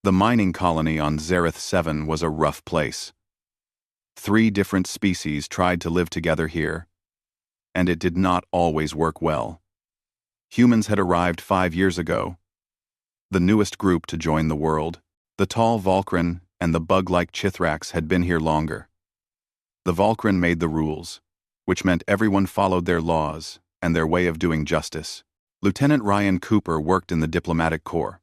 The mining colony on Zareth 7 was a rough place. 3 different species tried to live together here, and it did not always work well. Humans had arrived 5 years ago, the newest group to join the world. The tall Volcran and the bug-like Chithrax had been here longer. The Volcran made the rules, which meant everyone followed their laws and their way of doing justice. Lieutenant Ryan Cooper worked in the diplomatic corps.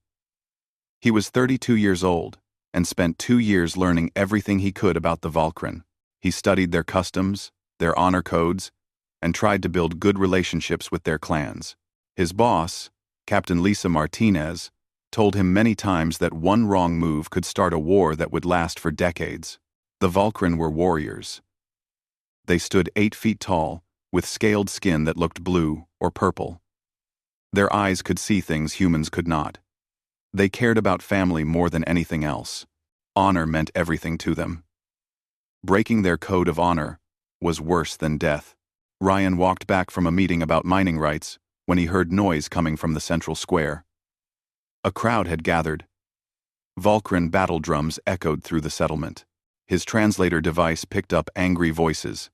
He was 32 years old and spent 2 years learning everything he could about the Volcran. He studied their customs, their honor codes, and tried to build good relationships with their clans. His boss, Captain Lisa Martinez, told him many times that one wrong move could start a war that would last for decades. The Volcran were warriors. They stood 8 feet tall, with scaled skin that looked blue or purple. Their eyes could see things humans could not. They cared about family more than anything else. Honor meant everything to them. Breaking their code of honor was worse than death. Ryan walked back from a meeting about mining rights when he heard noise coming from the central square. A crowd had gathered. Volcran battle drums echoed through the settlement. His translator device picked up angry voices.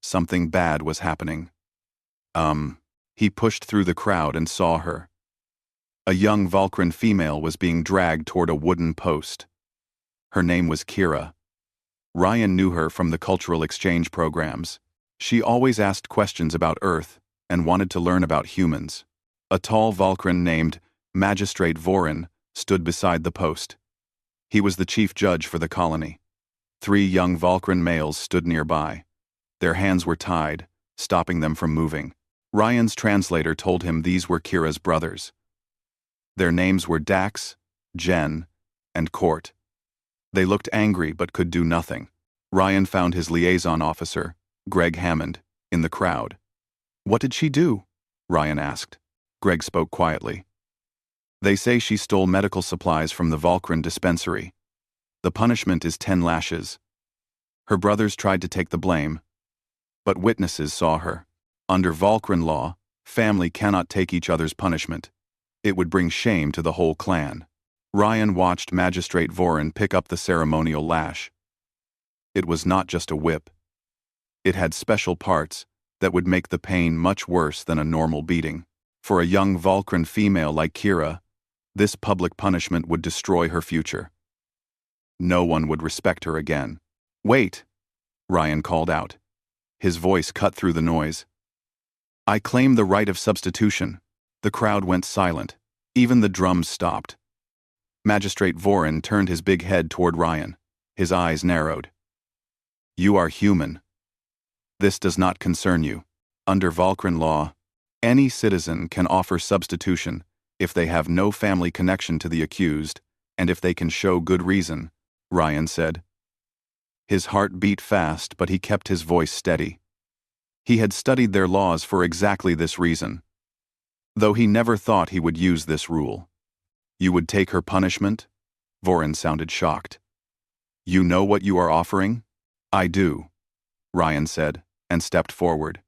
Something bad was happening. He pushed through the crowd and saw her. A young Volcran female was being dragged toward a wooden post. Her name was Kira. Ryan knew her from the cultural exchange programs. She always asked questions about Earth and wanted to learn about humans. A tall Volcran named Magistrate Vorin stood beside the post. He was the chief judge for the colony. 3 young Volcran males stood nearby. Their hands were tied, stopping them from moving. Ryan's translator told him these were Kira's brothers. Their names were Dax, Jen, and Court. They looked angry but could do nothing. Ryan found his liaison officer, Greg Hammond, in the crowd. "What did she do?" Ryan asked. Greg spoke quietly. "They say she stole medical supplies from the Volcran dispensary. The punishment is 10 lashes. Her brothers tried to take the blame, but witnesses saw her. Under Volcran law, family cannot take each other's punishment. It would bring shame to the whole clan." Ryan watched Magistrate Vorin pick up the ceremonial lash. It was not just a whip. It had special parts that would make the pain much worse than a normal beating. For a young Volcran female like Kira, this public punishment would destroy her future. No one would respect her again. "Wait," Ryan called out. His voice cut through the noise. "I claim the right of substitution." The crowd went silent. Even the drums stopped. Magistrate Vorin turned his big head toward Ryan. His eyes narrowed. "You are human. This does not concern you. Under Volcran law, any citizen can offer substitution if they have no family connection to the accused and if they can show good reason," Ryan said. His heart beat fast, but he kept his voice steady. He had studied their laws for exactly this reason, though he never thought he would use this rule. "You would take her punishment?" Vorin sounded shocked. "You know what you are offering?" "I do," Ryan said, and stepped forward.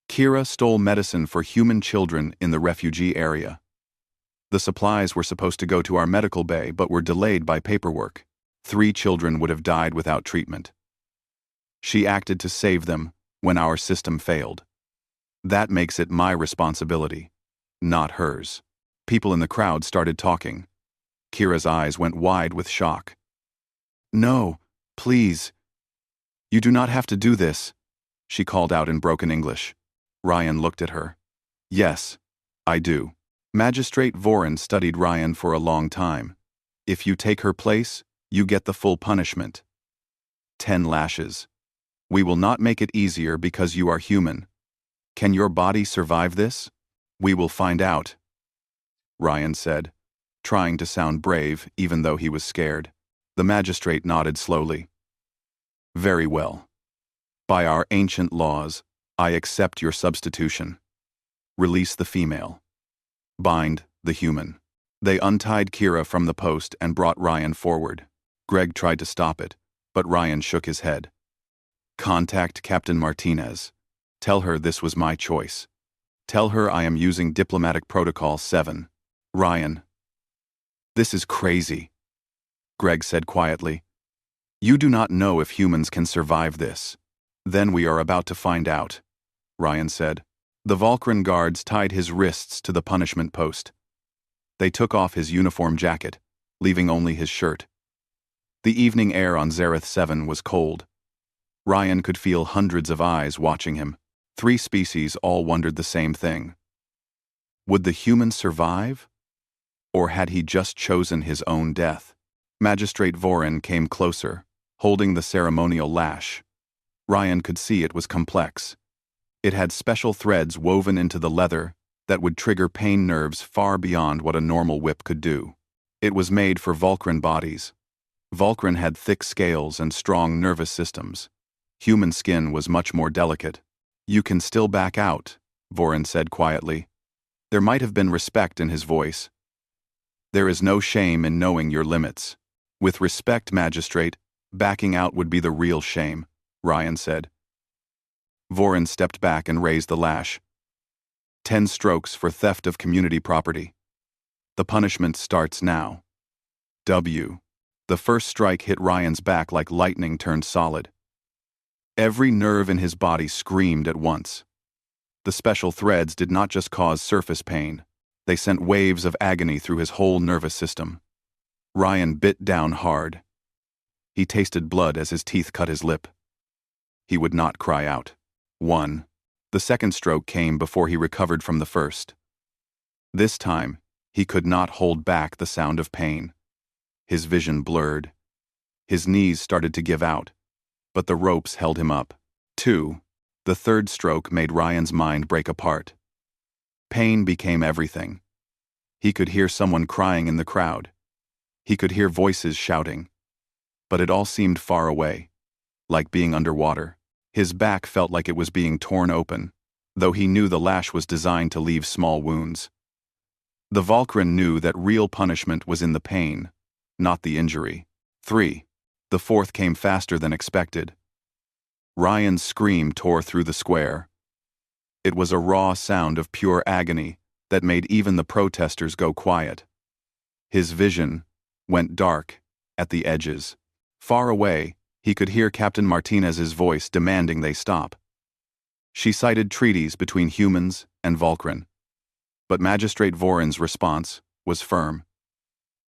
Kira stole medicine for human children in the refugee area. The supplies were supposed to go to our medical bay but were delayed by paperwork. 3 children would have died without treatment. She acted to save them when our system failed. That makes it my responsibility, not hers. People in the crowd started talking. Kira's eyes went wide with shock. "No, please. You do not have to do this," she called out in broken English. Ryan looked at her. "Yes, I do." Magistrate Vorin studied Ryan for a long time. "If you take her place, you get the full punishment. 10 lashes. We will not make it easier because you are human. Can your body survive this? We will find out," Ryan said, trying to sound brave even though he was scared. The magistrate nodded slowly. "Very well. By our ancient laws, I accept your substitution. Release the female. Bind the human." They untied Kira from the post and brought Ryan forward. Greg tried to stop it, but Ryan shook his head. "Contact Captain Martinez. Tell her this was my choice. Tell her I am using Diplomatic Protocol 7. Ryan, "This is crazy," Greg said quietly. "You do not know if humans can survive this." "Then we are about to find out," Ryan said. The Volcran guards tied his wrists to the punishment post. They took off his uniform jacket, leaving only his shirt. The evening air on Zareth 7 was cold. Ryan could feel hundreds of eyes watching him. 3 species all wondered the same thing. Would the humans survive? Or had he just chosen his own death? Magistrate Vorin came closer, holding the ceremonial lash. Ryan could see it was complex. It had special threads woven into the leather that would trigger pain nerves far beyond what a normal whip could do. It was made for Volcran bodies. Volcran had thick scales and strong nervous systems. Human skin was much more delicate. "You can still back out," Vorin said quietly. There might have been respect in his voice. "There is no shame in knowing your limits. With respect, Magistrate, backing out would be the real shame," Ryan said. Vorin stepped back and raised the lash. 10 strokes for theft of community property. The punishment starts now. W. The first strike hit Ryan's back like lightning turned solid. Every nerve in his body screamed at once. The special threads did not just cause surface pain, they sent waves of agony through his whole nervous system. Ryan bit down hard. He tasted blood as his teeth cut his lip. He would not cry out. 1. The second stroke came before he recovered from the first. This time, he could not hold back the sound of pain. His vision blurred. His knees started to give out, but the ropes held him up. 2. The third stroke made Ryan's mind break apart. Pain became everything. He could hear someone crying in the crowd. He could hear voices shouting. But it all seemed far away, like being underwater. His back felt like it was being torn open, though he knew the lash was designed to leave small wounds. The Volcran knew that real punishment was in the pain, not the injury. 3. The fourth came faster than expected. Ryan's scream tore through the square. It was a raw sound of pure agony that made even the protesters go quiet. His vision went dark at the edges. Far away, he could hear Captain Martinez's voice demanding they stop. She cited treaties between humans and Volcran. But Magistrate Vorin's response was firm.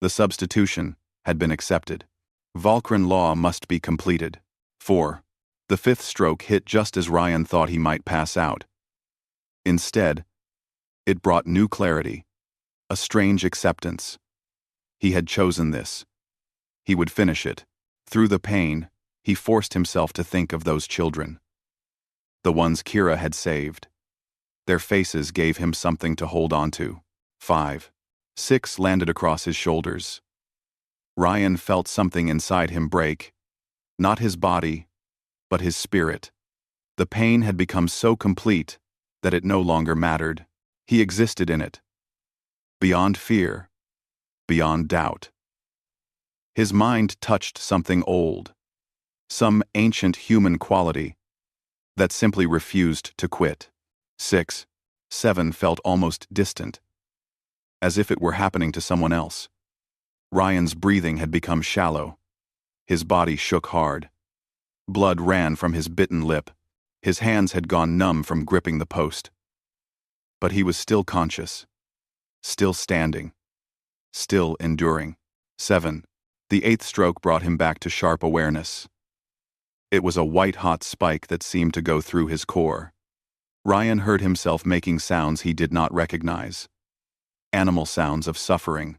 The substitution had been accepted. Volcran law must be completed. 4. The fifth stroke hit just as Ryan thought he might pass out. Instead, it brought new clarity, a strange acceptance. He had chosen this. He would finish it. Through the pain, he forced himself to think of those children. The ones Kira had saved. Their faces gave him something to hold on to. 5. 6 landed across his shoulders. Ryan felt something inside him break. Not his body, but his spirit. The pain had become so complete that it no longer mattered. He existed in it. Beyond fear, beyond doubt. His mind touched something old, some ancient human quality that simply refused to quit. 6. 7 felt almost distant, as if it were happening to someone else. Ryan's breathing had become shallow. His body shook hard. Blood ran from his bitten lip. His hands had gone numb from gripping the post. But he was still conscious, still standing, still enduring. 7. The eighth stroke brought him back to sharp awareness. It was a white-hot spike that seemed to go through his core. Ryan heard himself making sounds he did not recognize. Animal sounds of suffering.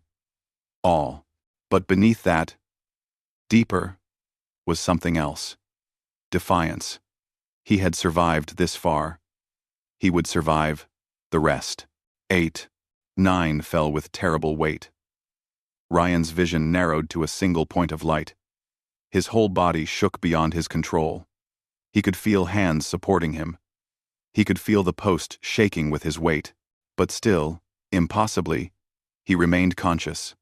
All. But beneath that, deeper, was something else. Defiance. He had survived this far. He would survive the rest. 8. 9 fell with terrible weight. Ryan's vision narrowed to a single point of light. His whole body shook beyond his control. He could feel hands supporting him. He could feel the post shaking with his weight. But still, impossibly, he remained conscious.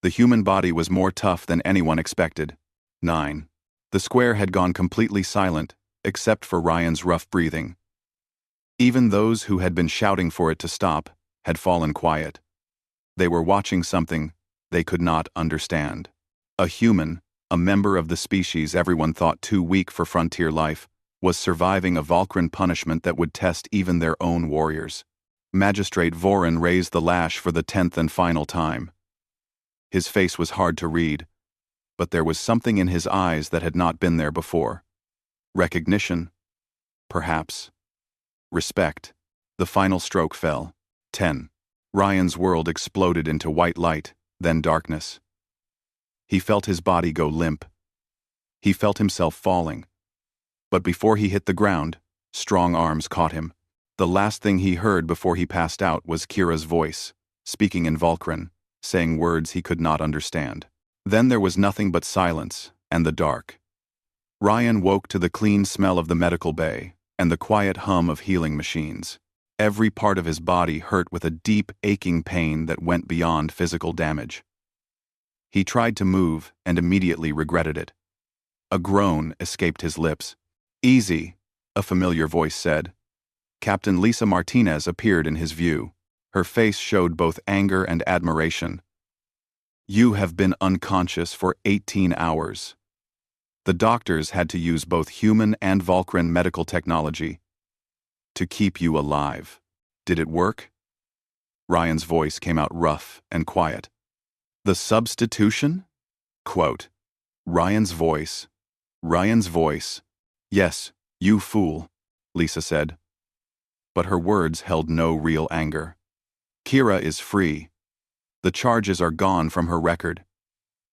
The human body was more tough than anyone expected. 9. The square had gone completely silent, except for Ryan's rough breathing. Even those who had been shouting for it to stop had fallen quiet. They were watching something they could not understand. A human, a member of the species everyone thought too weak for frontier life, was surviving a Vulcan punishment that would test even their own warriors. Magistrate Vorin raised the lash for the 10th and final time. His face was hard to read, but there was something in his eyes that had not been there before. Recognition? Perhaps. Respect. The final stroke fell. 10. Ryan's world exploded into white light, then darkness. He felt his body go limp. He felt himself falling. But before he hit the ground, strong arms caught him. The last thing he heard before he passed out was Kira's voice, speaking in Vulcan, saying words he could not understand. Then there was nothing but silence and the dark. Ryan woke to the clean smell of the medical bay and the quiet hum of healing machines. Every part of his body hurt with a deep, aching pain that went beyond physical damage. He tried to move and immediately regretted it. A groan escaped his lips. "Easy," a familiar voice said. Captain Lisa Martinez appeared in his view. Her face showed both anger and admiration. "You have been unconscious for 18 hours. The doctors had to use both human and Vulcan medical technology to keep you alive. Did it work?" Ryan's voice came out rough and quiet. "The substitution?" Quote. Ryan's voice. "Yes, you fool," Lisa said. But her words held no real anger. "Kira is free. The charges are gone from her record.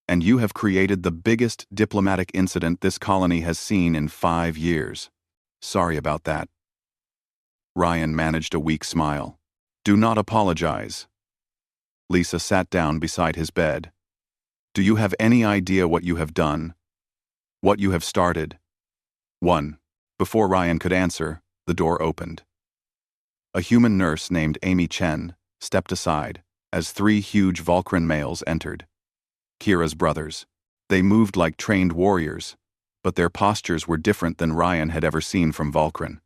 And you have created the biggest diplomatic incident this colony has seen in 5 years. Sorry about that." Ryan managed a weak smile. "Do not apologize." Lisa sat down beside his bed. "Do you have any idea what you have done? What you have started?" 1. Before Ryan could answer, the door opened. A human nurse named Amy Chen stepped aside as 3 huge Vulcan males entered. Kira's brothers. They moved like trained warriors, but their postures were different than Ryan had ever seen from Vulcan.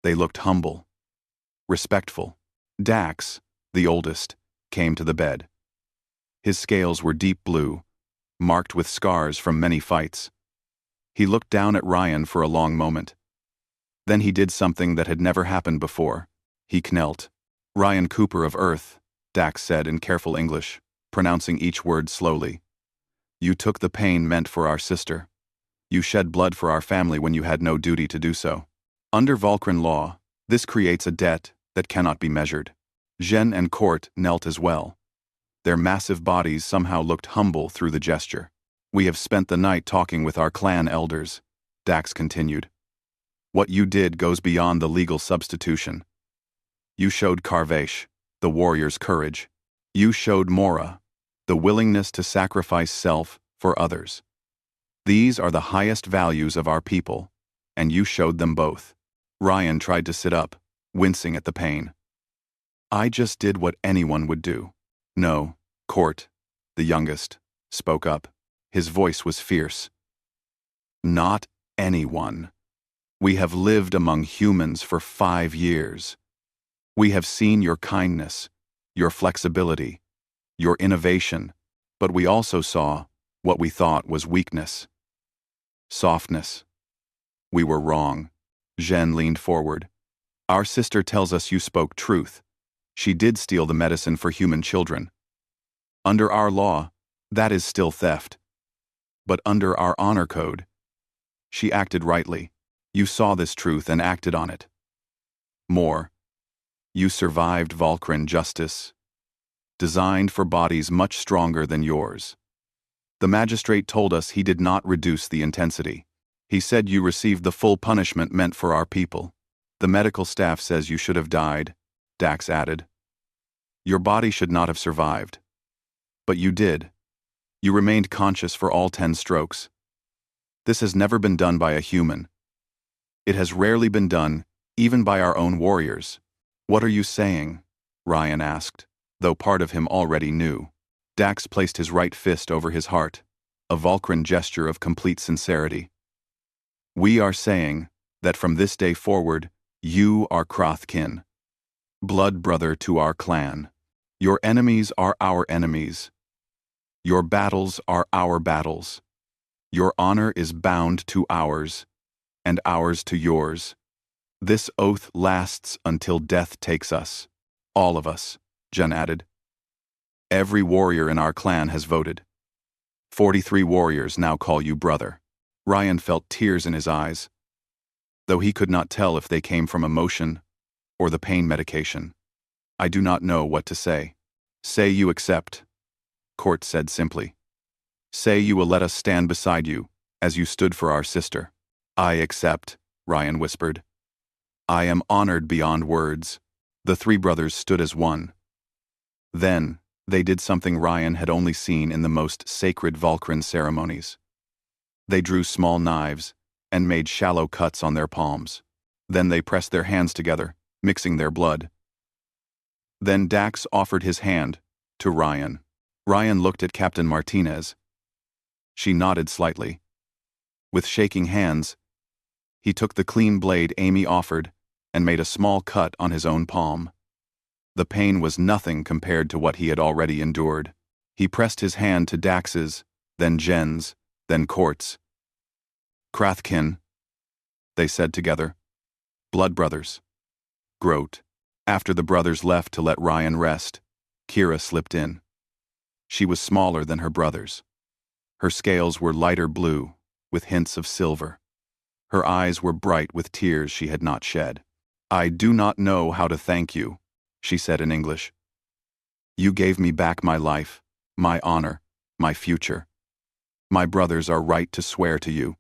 They looked humble, respectful. Dax, the oldest, came to the bed. His scales were deep blue, marked with scars from many fights. He looked down at Ryan for a long moment. Then he did something that had never happened before. He knelt. "Ryan Cooper of Earth," Dax said in careful English, pronouncing each word slowly. "You took the pain meant for our sister. You shed blood for our family when you had no duty to do so. Under Vulcan law, this creates a debt that cannot be measured." Zhen and Court knelt as well. Their massive bodies somehow looked humble through the gesture. "We have spent the night talking with our clan elders," Dax continued. "What you did goes beyond the legal substitution. You showed Karvesh, the warrior's courage. You showed Mora, the willingness to sacrifice self for others. These are the highest values of our people, and you showed them both." Ryan tried to sit up, wincing at the pain. "I just did what anyone would do." "No," Court, the youngest, spoke up. His voice was fierce. "Not anyone. We have lived among humans for 5 years. We have seen your kindness, your flexibility, your innovation, but we also saw what we thought was weakness. Softness. We were wrong." Zhen leaned forward. "Our sister tells us you spoke truth. She did steal the medicine for human children. Under our law, that is still theft. But under our honor code, she acted rightly. You saw this truth and acted on it. More, you survived Vulcan justice, designed for bodies much stronger than yours. The magistrate told us he did not reduce the intensity. He said you received the full punishment meant for our people. The medical staff says you should have died," Dax added. "Your body should not have survived. But you did. You remained conscious for all 10 strokes. This has never been done by a human. It has rarely been done, even by our own warriors." "What are you saying?" Ryan asked, though part of him already knew. Dax placed his right fist over his heart, a Vulcan gesture of complete sincerity. "We are saying that from this day forward, you are Krothkin, blood brother to our clan. Your enemies are our enemies, Your battles are our battles. Your honor is bound to ours, and ours to yours. This oath lasts until death takes us. All of us, Jen added. Every warrior in our clan has voted. 43 warriors now call you brother. Ryan felt tears in his eyes, though he could not tell if they came from emotion or the pain medication. I do not know what to say. Say you accept, Court said simply. Say you will let us stand beside you, as you stood for our sister. I accept, Ryan whispered. I am honored beyond words. The three brothers stood as one. Then, they did something Ryan had only seen in the most sacred Vulcan ceremonies. They drew small knives and made shallow cuts on their palms. Then they pressed their hands together, mixing their blood. Then Dax offered his hand to Ryan. Ryan looked at Captain Martinez. She nodded slightly. With shaking hands, he took the clean blade Amy offered and made a small cut on his own palm. The pain was nothing compared to what he had already endured. He pressed his hand to Dax's, then Jen's, then Court's. Krathkin, they said together. Blood brothers. Grote. After the brothers left to let Ryan rest, Kira slipped in. She was smaller than her brothers. Her scales were lighter blue, with hints of silver. Her eyes were bright with tears she had not shed. I do not know how to thank you, she said in English. You gave me back my life, my honor, my future. My brothers are right to swear to you.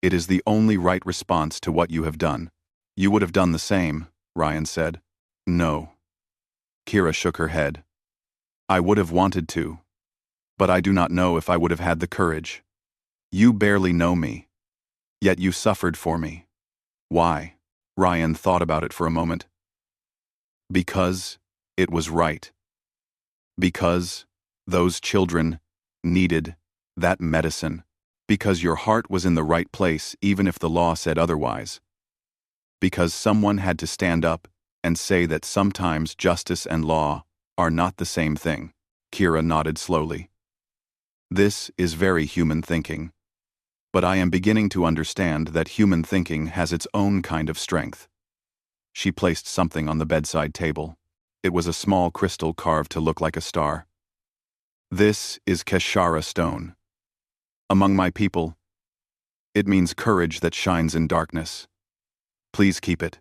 It is the only right response to what you have done. You would have done the same, Ryan said. No. Kira shook her head. I would have wanted to, but I do not know if I would have had the courage. You barely know me, yet you suffered for me. Why? Ryan thought about it for a moment. Because it was right. Because those children needed that medicine. Because your heart was in the right place even if the law said otherwise. Because someone had to stand up and say that sometimes justice and law are not the same thing. Kira nodded slowly. This is very human thinking. But I am beginning to understand that human thinking has its own kind of strength. She placed something on the bedside table. It was a small crystal carved to look like a star. This is Keshara stone. Among my people, it means courage that shines in darkness. Please keep it.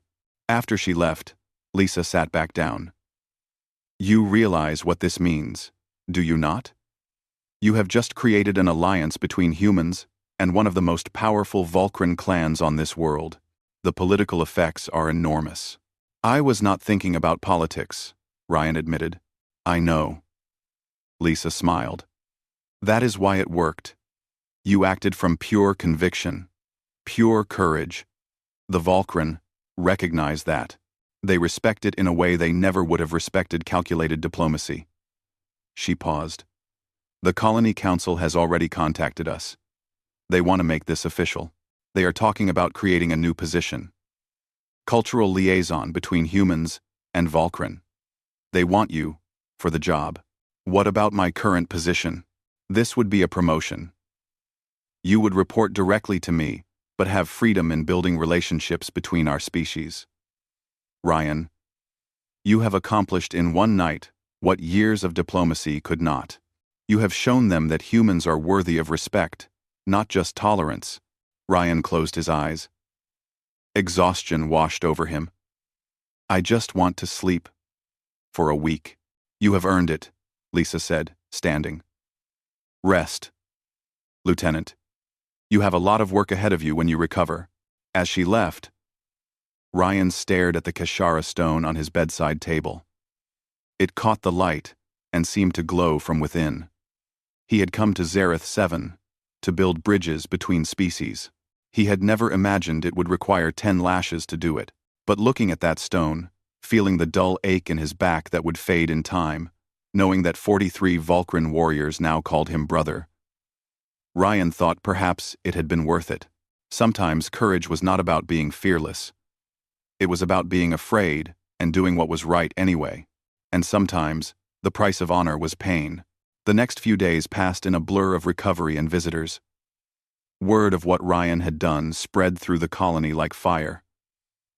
After she left, Lisa sat back down. You realize what this means, do you not? You have just created an alliance between humans and one of the most powerful Vulcan clans on this world. The political effects are enormous. I was not thinking about politics, Ryan admitted. I know. Lisa smiled. That is why it worked. You acted from pure conviction, pure courage. The Vulcan recognize that. They respect it in a way they never would have respected calculated diplomacy. She paused. The Colony Council has already contacted us. They want to make this official. They are talking about creating a new position. Cultural liaison between humans and Vulcan. They want you for the job. What about my current position? This would be a promotion. You would report directly to me, but have freedom in building relationships between our species. Ryan, you have accomplished in one night what years of diplomacy could not. You have shown them that humans are worthy of respect, not just tolerance. Ryan closed his eyes. Exhaustion washed over him. I just want to sleep. For a week. You have earned it, Lisa said, standing. Rest. Lieutenant. You have a lot of work ahead of you when you recover. As she left, Ryan stared at the Keshara stone on his bedside table. It caught the light and seemed to glow from within. He had come to Zareth 7 to build bridges between species. He had never imagined it would require 10 lashes to do it. But looking at that stone, feeling the dull ache in his back that would fade in time, knowing that 43 Vulcan warriors now called him brother, Ryan thought perhaps it had been worth it. Sometimes courage was not about being fearless. It was about being afraid and doing what was right anyway. And sometimes, the price of honor was pain. The next few days passed in a blur of recovery and visitors. Word of what Ryan had done spread through the colony like fire.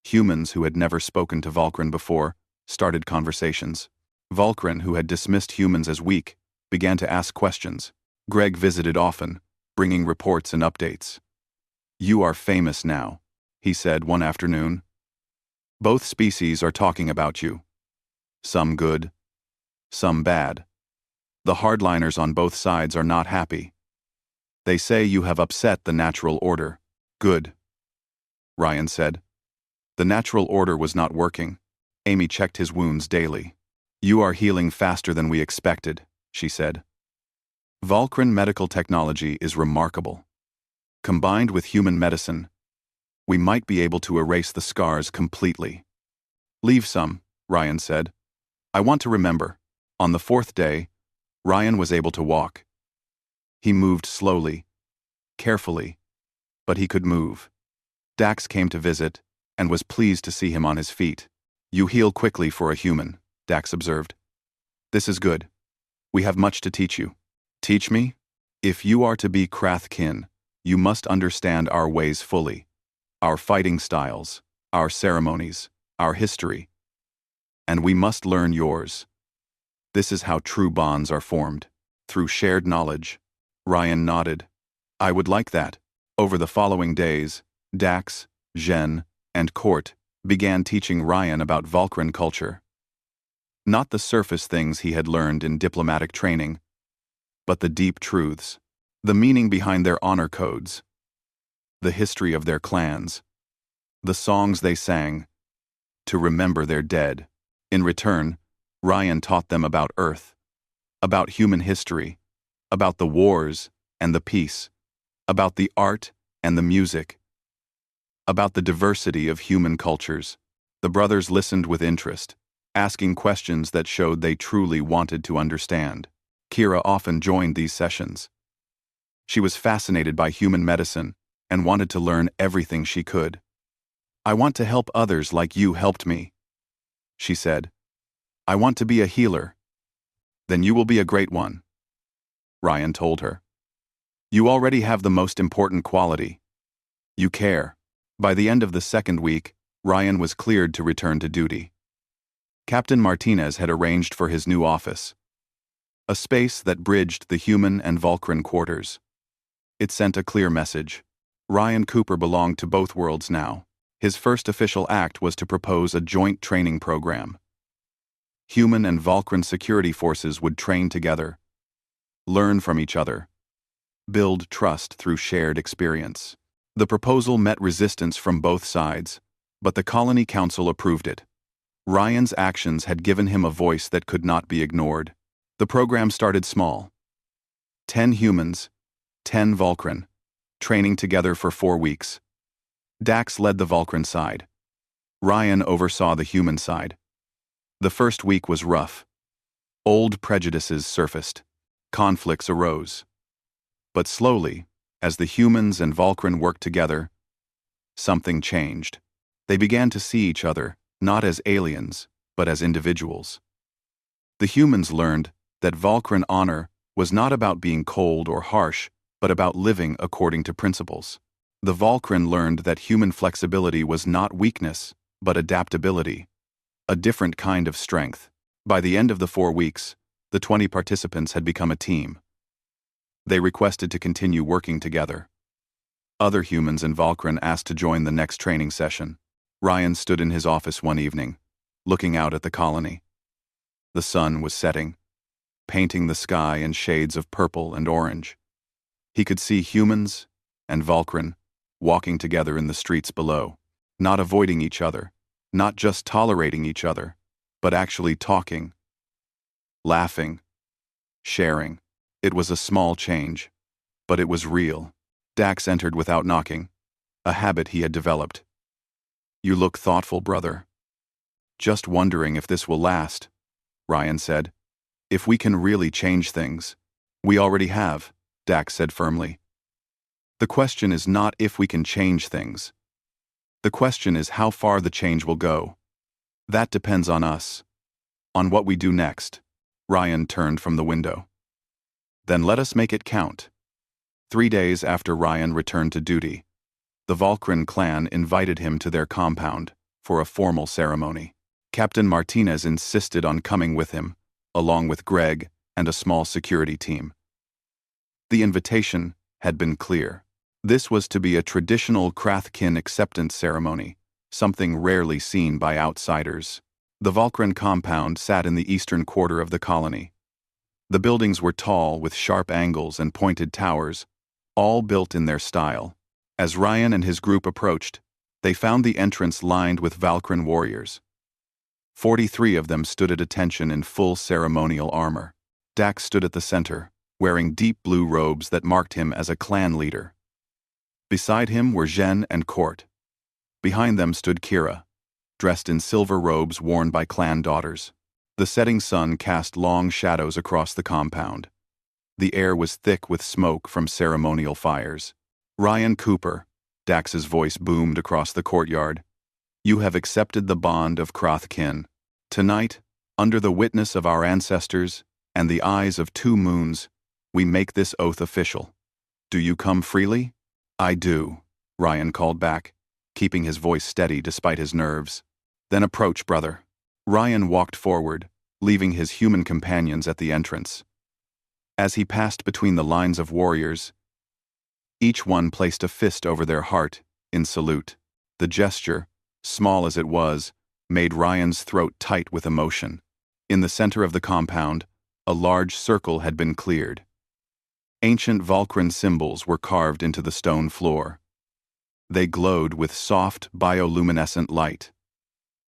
Humans who had never spoken to Vulcan before started conversations. Vulcan, who had dismissed humans as weak, began to ask questions. Greg visited often, bringing reports and updates. "You are famous now," he said one afternoon. "Both species are talking about you. Some good, some bad. The hardliners on both sides are not happy. They say you have upset the natural order." "Good," Ryan said. The natural order was not working. Amy checked his wounds daily. "You are healing faster than we expected," she said. "Vulcan medical technology is remarkable. Combined with human medicine, we might be able to erase the scars completely." "Leave some," Ryan said. "I want to remember." On the fourth day, Ryan was able to walk. He moved slowly, carefully, but he could move. Dax came to visit and was pleased to see him on his feet. "You heal quickly for a human," Dax observed. "This is good. We have much to teach you." "Teach me? If you are to be Krathkin, you must understand our ways fully, our fighting styles, our ceremonies, our history. And we must learn yours. This is how true bonds are formed, through shared knowledge." Ryan nodded. "I would like that." Over the following days, Dax, Jen, and Court began teaching Ryan about Vulcan culture. Not the surface things he had learned in diplomatic training, but the deep truths, the meaning behind their honor codes, the history of their clans, the songs they sang to remember their dead. In return, Ryan taught them about Earth, about human history, about the wars and the peace, about the art and the music, about the diversity of human cultures. The brothers listened with interest, asking questions that showed they truly wanted to understand. Kira often joined these sessions. She was fascinated by human medicine and wanted to learn everything she could. "I want to help others like you helped me," she said. "I want to be a healer." "Then you will be a great one," Ryan told her. "You already have the most important quality. You care." By the end of the second week, Ryan was cleared to return to duty. Captain Martinez had arranged for his new office, a space that bridged the human and Vulcan quarters. It sent a clear message. Ryan Cooper belonged to both worlds now. His first official act was to propose a joint training program. Human and Vulcan security forces would train together, learn from each other, build trust through shared experience. The proposal met resistance from both sides, but the Colony Council approved it. Ryan's actions had given him a voice that could not be ignored. The program started small. 10 humans, 10 Vulcan, training together for 4 weeks. Dax led the Vulcan side. Ryan oversaw the human side. The first week was rough. Old prejudices surfaced. Conflicts arose. But slowly, as the humans and Vulcan worked together, something changed. They began to see each other, not as aliens, but as individuals. The humans learned that Vulcan honor was not about being cold or harsh, but about living according to principles. The Vulcan learned that human flexibility was not weakness, but adaptability, a different kind of strength. By the end of the 4 weeks, the 20 participants had become a team. They requested to continue working together. Other humans and Vulcan asked to join the next training session. Ryan stood in his office one evening, looking out at the colony. The sun was setting, painting the sky in shades of purple and orange. He could see humans and Vulcan walking together in the streets below, not avoiding each other, not just tolerating each other, but actually talking, laughing, sharing. It was a small change, but it was real. Dax entered without knocking, a habit he had developed. "You look thoughtful, brother." "Just wondering if this will last," Ryan said. "If we can really change things." "We already have," Dax said firmly. "The question is not if we can change things. The question is how far the change will go. That depends on us, on what we do next." Ryan turned from the window. Then let us make it count. 3 days after Ryan returned to duty, the Valkyran clan invited him to their compound for a formal ceremony. Captain Martinez insisted on coming with him, along with Greg and a small security team. The invitation had been clear. This was to be a traditional Krathkin acceptance ceremony, something rarely seen by outsiders. The Valkyran compound sat in the eastern quarter of the colony. The buildings were tall with sharp angles and pointed towers, all built in their style. As Ryan and his group approached, they found the entrance lined with Valkyran warriors. 43 of them stood at attention in full ceremonial armor. Dax stood at the center, wearing deep blue robes that marked him as a clan leader. Beside him were Zhen and Court. Behind them stood Kira, dressed in silver robes worn by clan daughters. The setting sun cast long shadows across the compound. The air was thick with smoke from ceremonial fires. Ryan Cooper, Dax's voice boomed across the courtyard. You have accepted the bond of Krathkin. Tonight, under the witness of our ancestors and the eyes of 2 moons, we make this oath official. Do you come freely? I do, Ryan called back, keeping his voice steady despite his nerves. Then approach, brother. Ryan walked forward, leaving his human companions at the entrance. As he passed between the lines of warriors, each one placed a fist over their heart in salute. The gesture, small as it was, made Ryan's throat tight with emotion. In the center of the compound, a large circle had been cleared. Ancient Valkyran symbols were carved into the stone floor. They glowed with soft, bioluminescent light.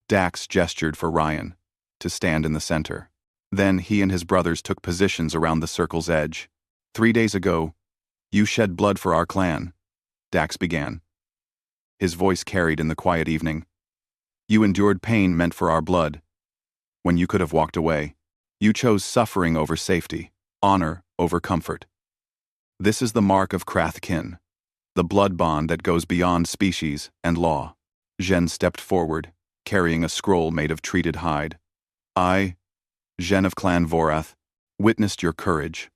Dax gestured for Ryan to stand in the center. Then he and his brothers took positions around the circle's edge. 3 days ago, you shed blood for our clan, Dax began. His voice carried in the quiet evening. You endured pain meant for our blood. When you could have walked away, you chose suffering over safety, honor over comfort. This is the mark of Krathkin, the blood bond that goes beyond species and law. Zhen stepped forward, carrying a scroll made of treated hide. I, Zhen of Clan Vorath, witnessed your courage.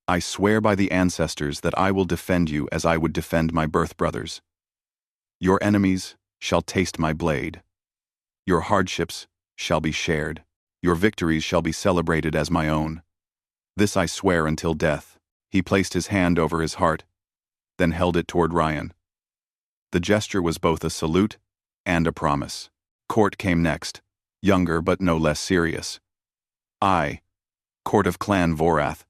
I swear by the ancestors that I will defend you as I would defend my birth brothers. Your enemies shall taste my blade. Your hardships shall be shared. Your victories shall be celebrated as my own. This I swear until death. He placed his hand over his heart, then held it toward Ryan. The gesture was both a salute and a promise. Court came next, younger but no less serious. I, Court of Clan Vorath,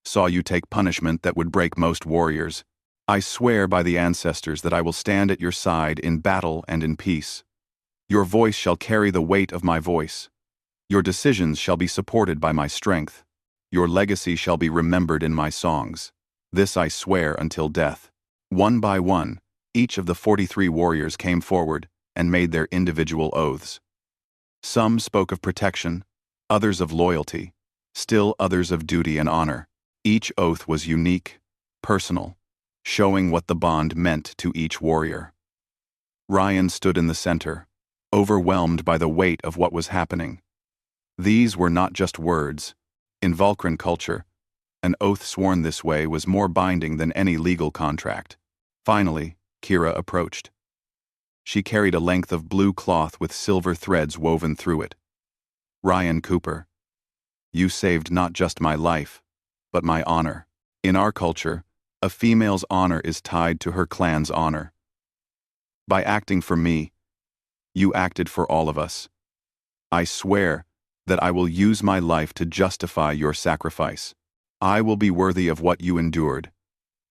saw you take punishment that would break most warriors. I swear by the ancestors that I will stand at your side in battle and in peace. Your voice shall carry the weight of my voice. Your decisions shall be supported by my strength. Your legacy shall be remembered in my songs. This I swear until death. One by one, each of the 43 warriors came forward and made their individual oaths. Some spoke of protection, others of loyalty, still others of duty and honor. Each oath was unique, personal, showing what the bond meant to each warrior. Ryan stood in the center, overwhelmed by the weight of what was happening. These were not just words. In Valkyran culture, an oath sworn this way was more binding than any legal contract. Finally, Kira approached. She carried a length of blue cloth with silver threads woven through it. Ryan Cooper, you saved not just my life, but my honor. In our culture, a female's honor is tied to her clan's honor. By acting for me, you acted for all of us. I swear that I will use my life to justify your sacrifice. I will be worthy of what you endured,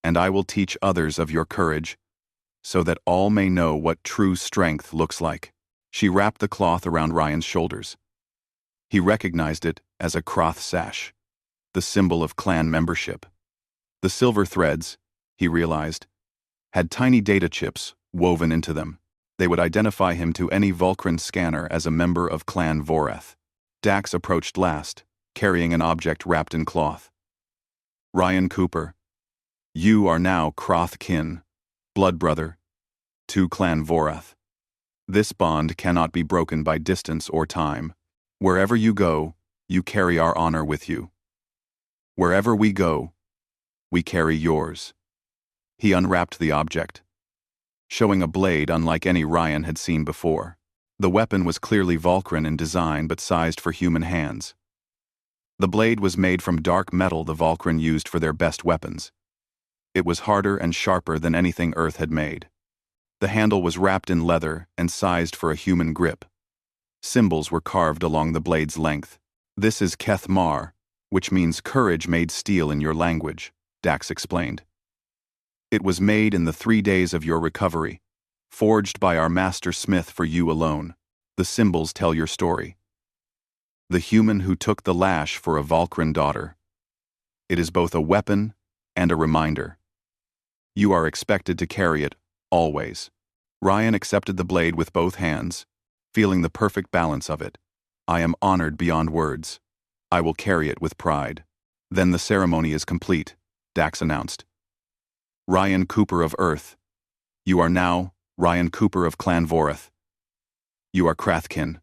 and I will teach others of your courage, so that all may know what true strength looks like. She wrapped the cloth around Ryan's shoulders. He recognized it as a Krath sash, the symbol of clan membership. The silver threads, he realized, had tiny data chips woven into them. They would identify him to any Valkyran scanner as a member of Clan Vorath. Dax approached last, carrying an object wrapped in cloth. Ryan Cooper, you are now Krathkin, blood brother, to Clan Vorath. This bond cannot be broken by distance or time. Wherever you go, you carry our honor with you. Wherever we go, We carry yours. He unwrapped the object, showing a blade unlike any Ryan had seen before. The weapon was clearly Vulcan in design but sized for human hands. The blade was made from dark metal the Vulcan used for their best weapons. It was harder and sharper than anything Earth had made. The handle was wrapped in leather and sized for a human grip. Symbols were carved along the blade's length. This is Keth Mar, which means courage made steel in your language, Dax explained. It was made in the 3 days of your recovery, forged by our master smith for you alone. The symbols tell your story. The human who took the lash for a Vulcan daughter. It is both a weapon and a reminder. You are expected to carry it, always. Ryan accepted the blade with both hands, feeling the perfect balance of it. I am honored beyond words. I will carry it with pride. Then the ceremony is complete, Dax announced. Ryan Cooper of Earth. You are now Ryan Cooper of Clan Voreth. You are Krathkin.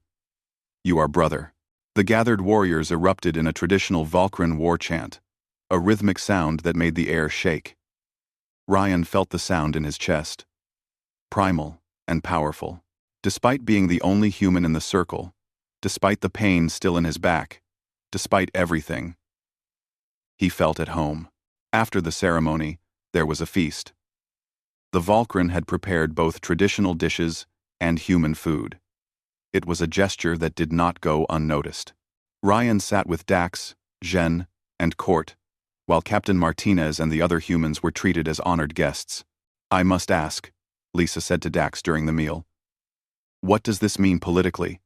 You are brother. The gathered warriors erupted in a traditional Vulcan war chant, a rhythmic sound that made the air shake. Ryan felt the sound in his chest. Primal and powerful. Despite being the only human in the circle, despite the pain still in his back, despite everything, he felt at home. After the ceremony, there was a feast. The Vulcan had prepared both traditional dishes and human food. It was a gesture that did not go unnoticed. Ryan sat with Dax, Jen, and Court, while Captain Martinez and the other humans were treated as honored guests. I must ask, Lisa said to Dax during the meal. What does this mean politically?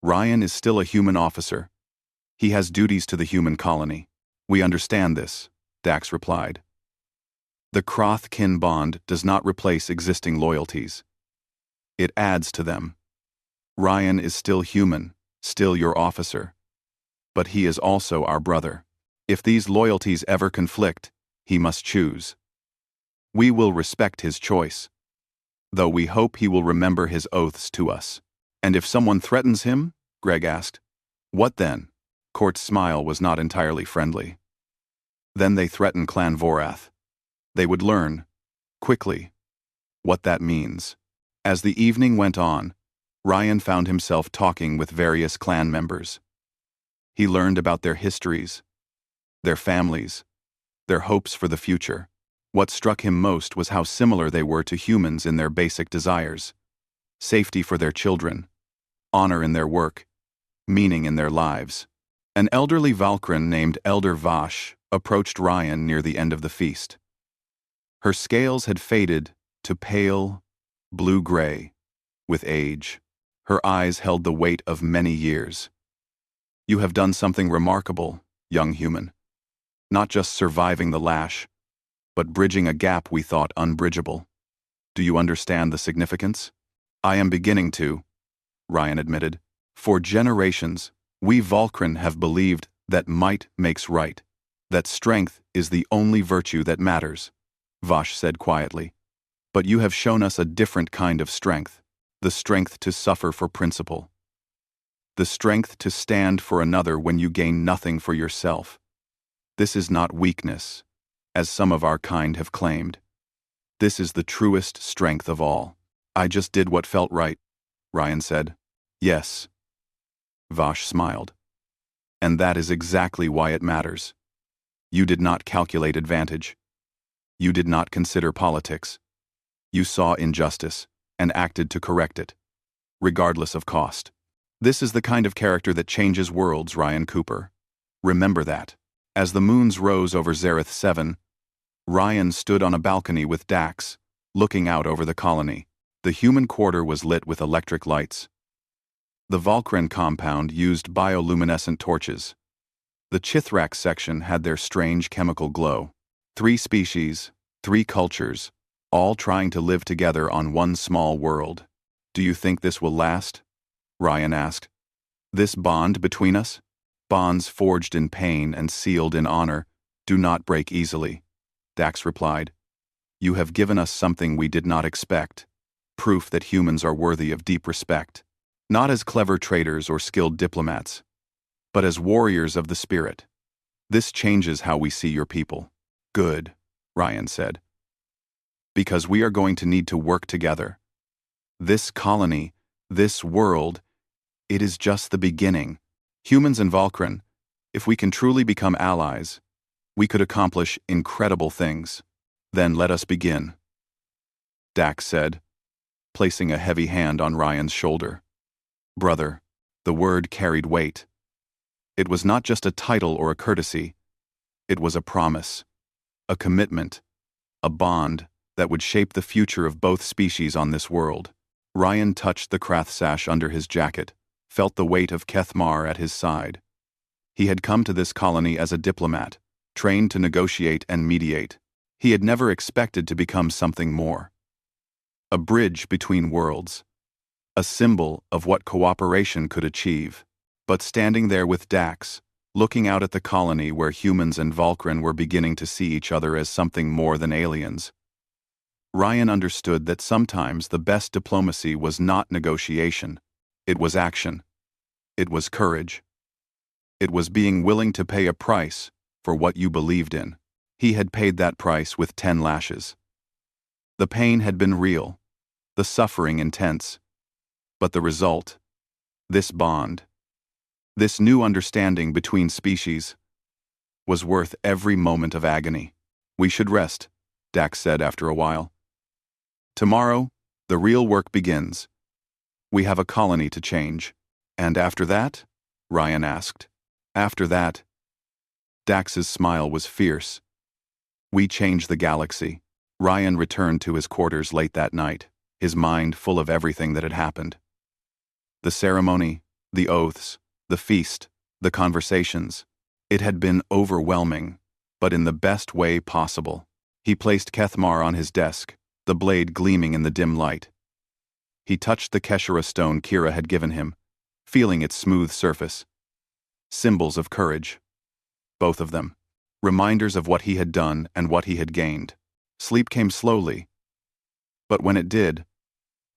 Ryan is still a human officer. He has duties to the human colony. We understand this, Dax replied. The Krath-kin bond does not replace existing loyalties. It adds to them. Ryan is still human, still your officer. But he is also our brother. If these loyalties ever conflict, he must choose. We will respect his choice, though we hope he will remember his oaths to us. And if someone threatens him? Greg asked. What then? Court's smile was not entirely friendly. Then they threaten Clan Vorath. They would learn, quickly, what that means. As the evening went on, Ryan found himself talking with various clan members. He learned about their histories, their families, their hopes for the future. What struck him most was how similar they were to humans in their basic desires. Safety for their children, honor in their work, meaning in their lives. An elderly Vulcan named Elder Vash approached Ryan near the end of the feast. Her scales had faded to pale, blue-gray, with age. Her eyes held the weight of many years. You have done something remarkable, young human. Not just surviving the lash, but bridging a gap we thought unbridgeable. Do you understand the significance? I am beginning to, Ryan admitted. For generations, we Vulcan have believed that might makes right, that strength is the only virtue that matters, Vash said quietly. But you have shown us a different kind of strength, the strength to suffer for principle. The strength to stand for another when you gain nothing for yourself. This is not weakness, as some of our kind have claimed. This is the truest strength of all. I just did what felt right, Ryan said. Yes. Vash smiled. And that is exactly why it matters. You did not calculate advantage. You did not consider politics. You saw injustice and acted to correct it, regardless of cost. This is the kind of character that changes worlds, Ryan Cooper. Remember that. As the moons rose over Zareth 7, Ryan stood on a balcony with Dax, looking out over the colony. The human quarter was lit with electric lights. The Vulcan compound used bioluminescent torches. The Chithrak section had their strange chemical glow. 3 species, 3 cultures, all trying to live together on one small world. Do you think this will last? Ryan asked. This bond between us? Bonds forged in pain and sealed in honor do not break easily, Dax replied. You have given us something we did not expect, proof that humans are worthy of deep respect, not as clever traders or skilled diplomats, but as warriors of the spirit. This changes how we see your people. Good. Ryan said. Because we are going to need to work together. This colony, this world, it is just the beginning. Humans and Vulcan, if we can truly become allies, we could accomplish incredible things. Then let us begin, Dax said, placing a heavy hand on Ryan's shoulder. Brother, the word carried weight. It was not just a title or a courtesy. It was a promise, a commitment, a bond that would shape the future of both species on this world. Ryan touched the Krath sash under his jacket, felt the weight of Kethmar at his side. He had come to this colony as a diplomat, trained to negotiate and mediate. He had never expected to become something more. A bridge between worlds. A symbol of what cooperation could achieve. But standing there with Dax, looking out at the colony where humans and Vulcan were beginning to see each other as something more than aliens, Ryan understood that sometimes the best diplomacy was not negotiation. It was action. It was courage. It was being willing to pay a price for what you believed in. He had paid that price with 10 lashes. The pain had been real, the suffering intense. But the result, this bond, this new understanding between species, was worth every moment of agony. We should rest, Dax said after a while. Tomorrow, the real work begins. We have a colony to change. And after that? Ryan asked. After that? Dax's smile was fierce. We change the galaxy. Ryan returned to his quarters late that night, his mind full of everything that had happened. The ceremony, the oaths, the feast, the conversations. It had been overwhelming, but in the best way possible. He placed Kethmar on his desk, the blade gleaming in the dim light. He touched the Keshara stone Kira had given him, feeling its smooth surface. Symbols of courage. Both of them. Reminders of what he had done and what he had gained. Sleep came slowly. But when it did,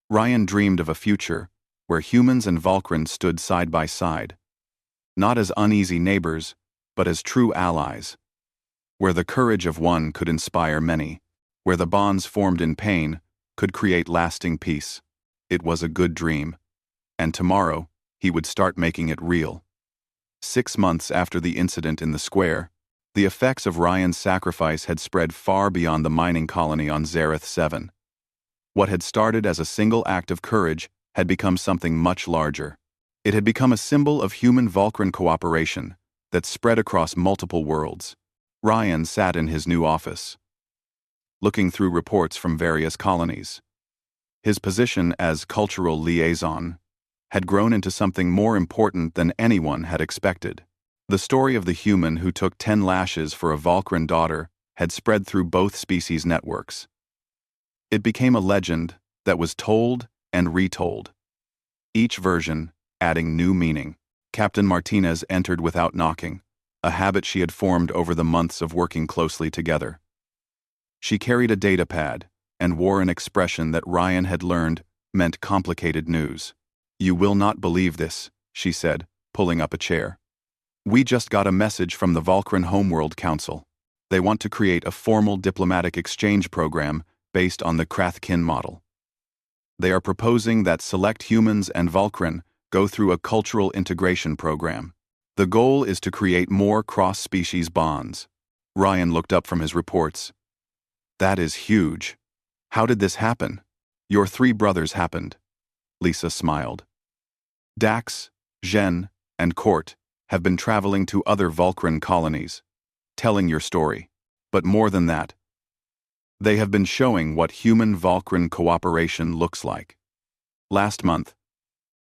Ryan dreamed of a future where humans and Vulcan stood side by side. Not as uneasy neighbors, but as true allies. Where the courage of one could inspire many. Where the bonds formed in pain could create lasting peace. It was a good dream. And tomorrow, he would start making it real. 6 months after the incident in the square, the effects of Ryan's sacrifice had spread far beyond the mining colony on Zareth 7. What had started as a single act of courage had become something much larger. It had become a symbol of human-Vulcan cooperation that spread across multiple worlds. Ryan sat in his new office, looking through reports from various colonies. His position as cultural liaison had grown into something more important than anyone had expected. The story of the human who took 10 lashes for a Vulcan daughter had spread through both species' networks. It became a legend that was told and retold, each version adding new meaning. Captain Martinez entered without knocking, a habit she had formed over the months of working closely together. She carried a data pad and wore an expression that Ryan had learned meant complicated news. You will not believe this, she said, pulling up a chair. We just got a message from the Vulcan Homeworld Council. They want to create a formal diplomatic exchange program based on the Krathkin model. They are proposing that select humans and Vulcan go through a cultural integration program. The goal is to create more cross-species bonds. Ryan looked up from his reports. That is huge. How did this happen? Your 3 brothers happened. Lisa smiled. Dax, Zhen, and Court have been traveling to other Vulcan colonies, telling your story. But more than that, they have been showing what human-Vulcan cooperation looks like. Last month,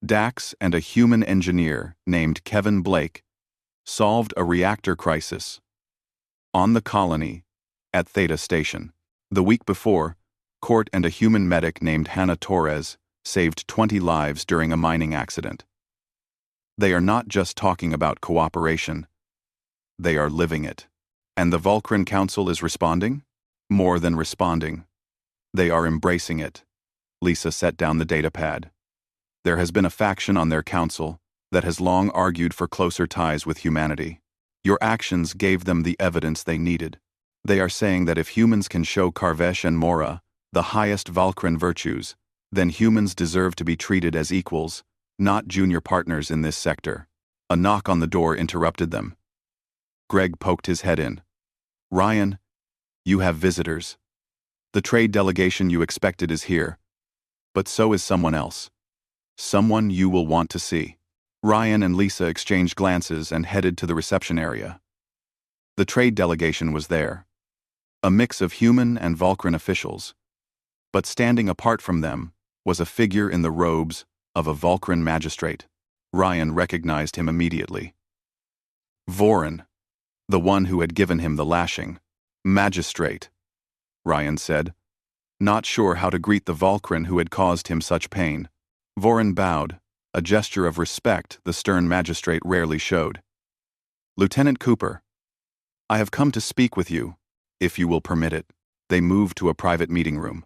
Dax and a human engineer named Kevin Blake solved a reactor crisis on the colony at Theta Station. The week before, Court and a human medic named Hannah Torres saved 20 lives during a mining accident. They are not just talking about cooperation, they are living it. And the Vulcan Council is responding? More than responding. They are embracing it. Lisa set down the data pad. There has been a faction on their council that has long argued for closer ties with humanity. Your actions gave them the evidence they needed. They are saying that if humans can show Karvesh and Mora the highest Valkyran virtues, then humans deserve to be treated as equals, not junior partners in this sector. A knock on the door interrupted them. Greg poked his head in. Ryan, you have visitors. The trade delegation you expected is here, but so is someone else. Someone you will want to see. Ryan and Lisa exchanged glances and headed to the reception area. The trade delegation was there. A mix of human and Valkyran officials. But standing apart from them was a figure in the robes of a Valkyran magistrate. Ryan recognized him immediately. Vorin, the one who had given him the lashing. Magistrate, Ryan said, not sure how to greet the Valkyran who had caused him such pain. Vorin bowed, a gesture of respect the stern magistrate rarely showed. Lieutenant Cooper, I have come to speak with you, if you will permit it. They moved to a private meeting room.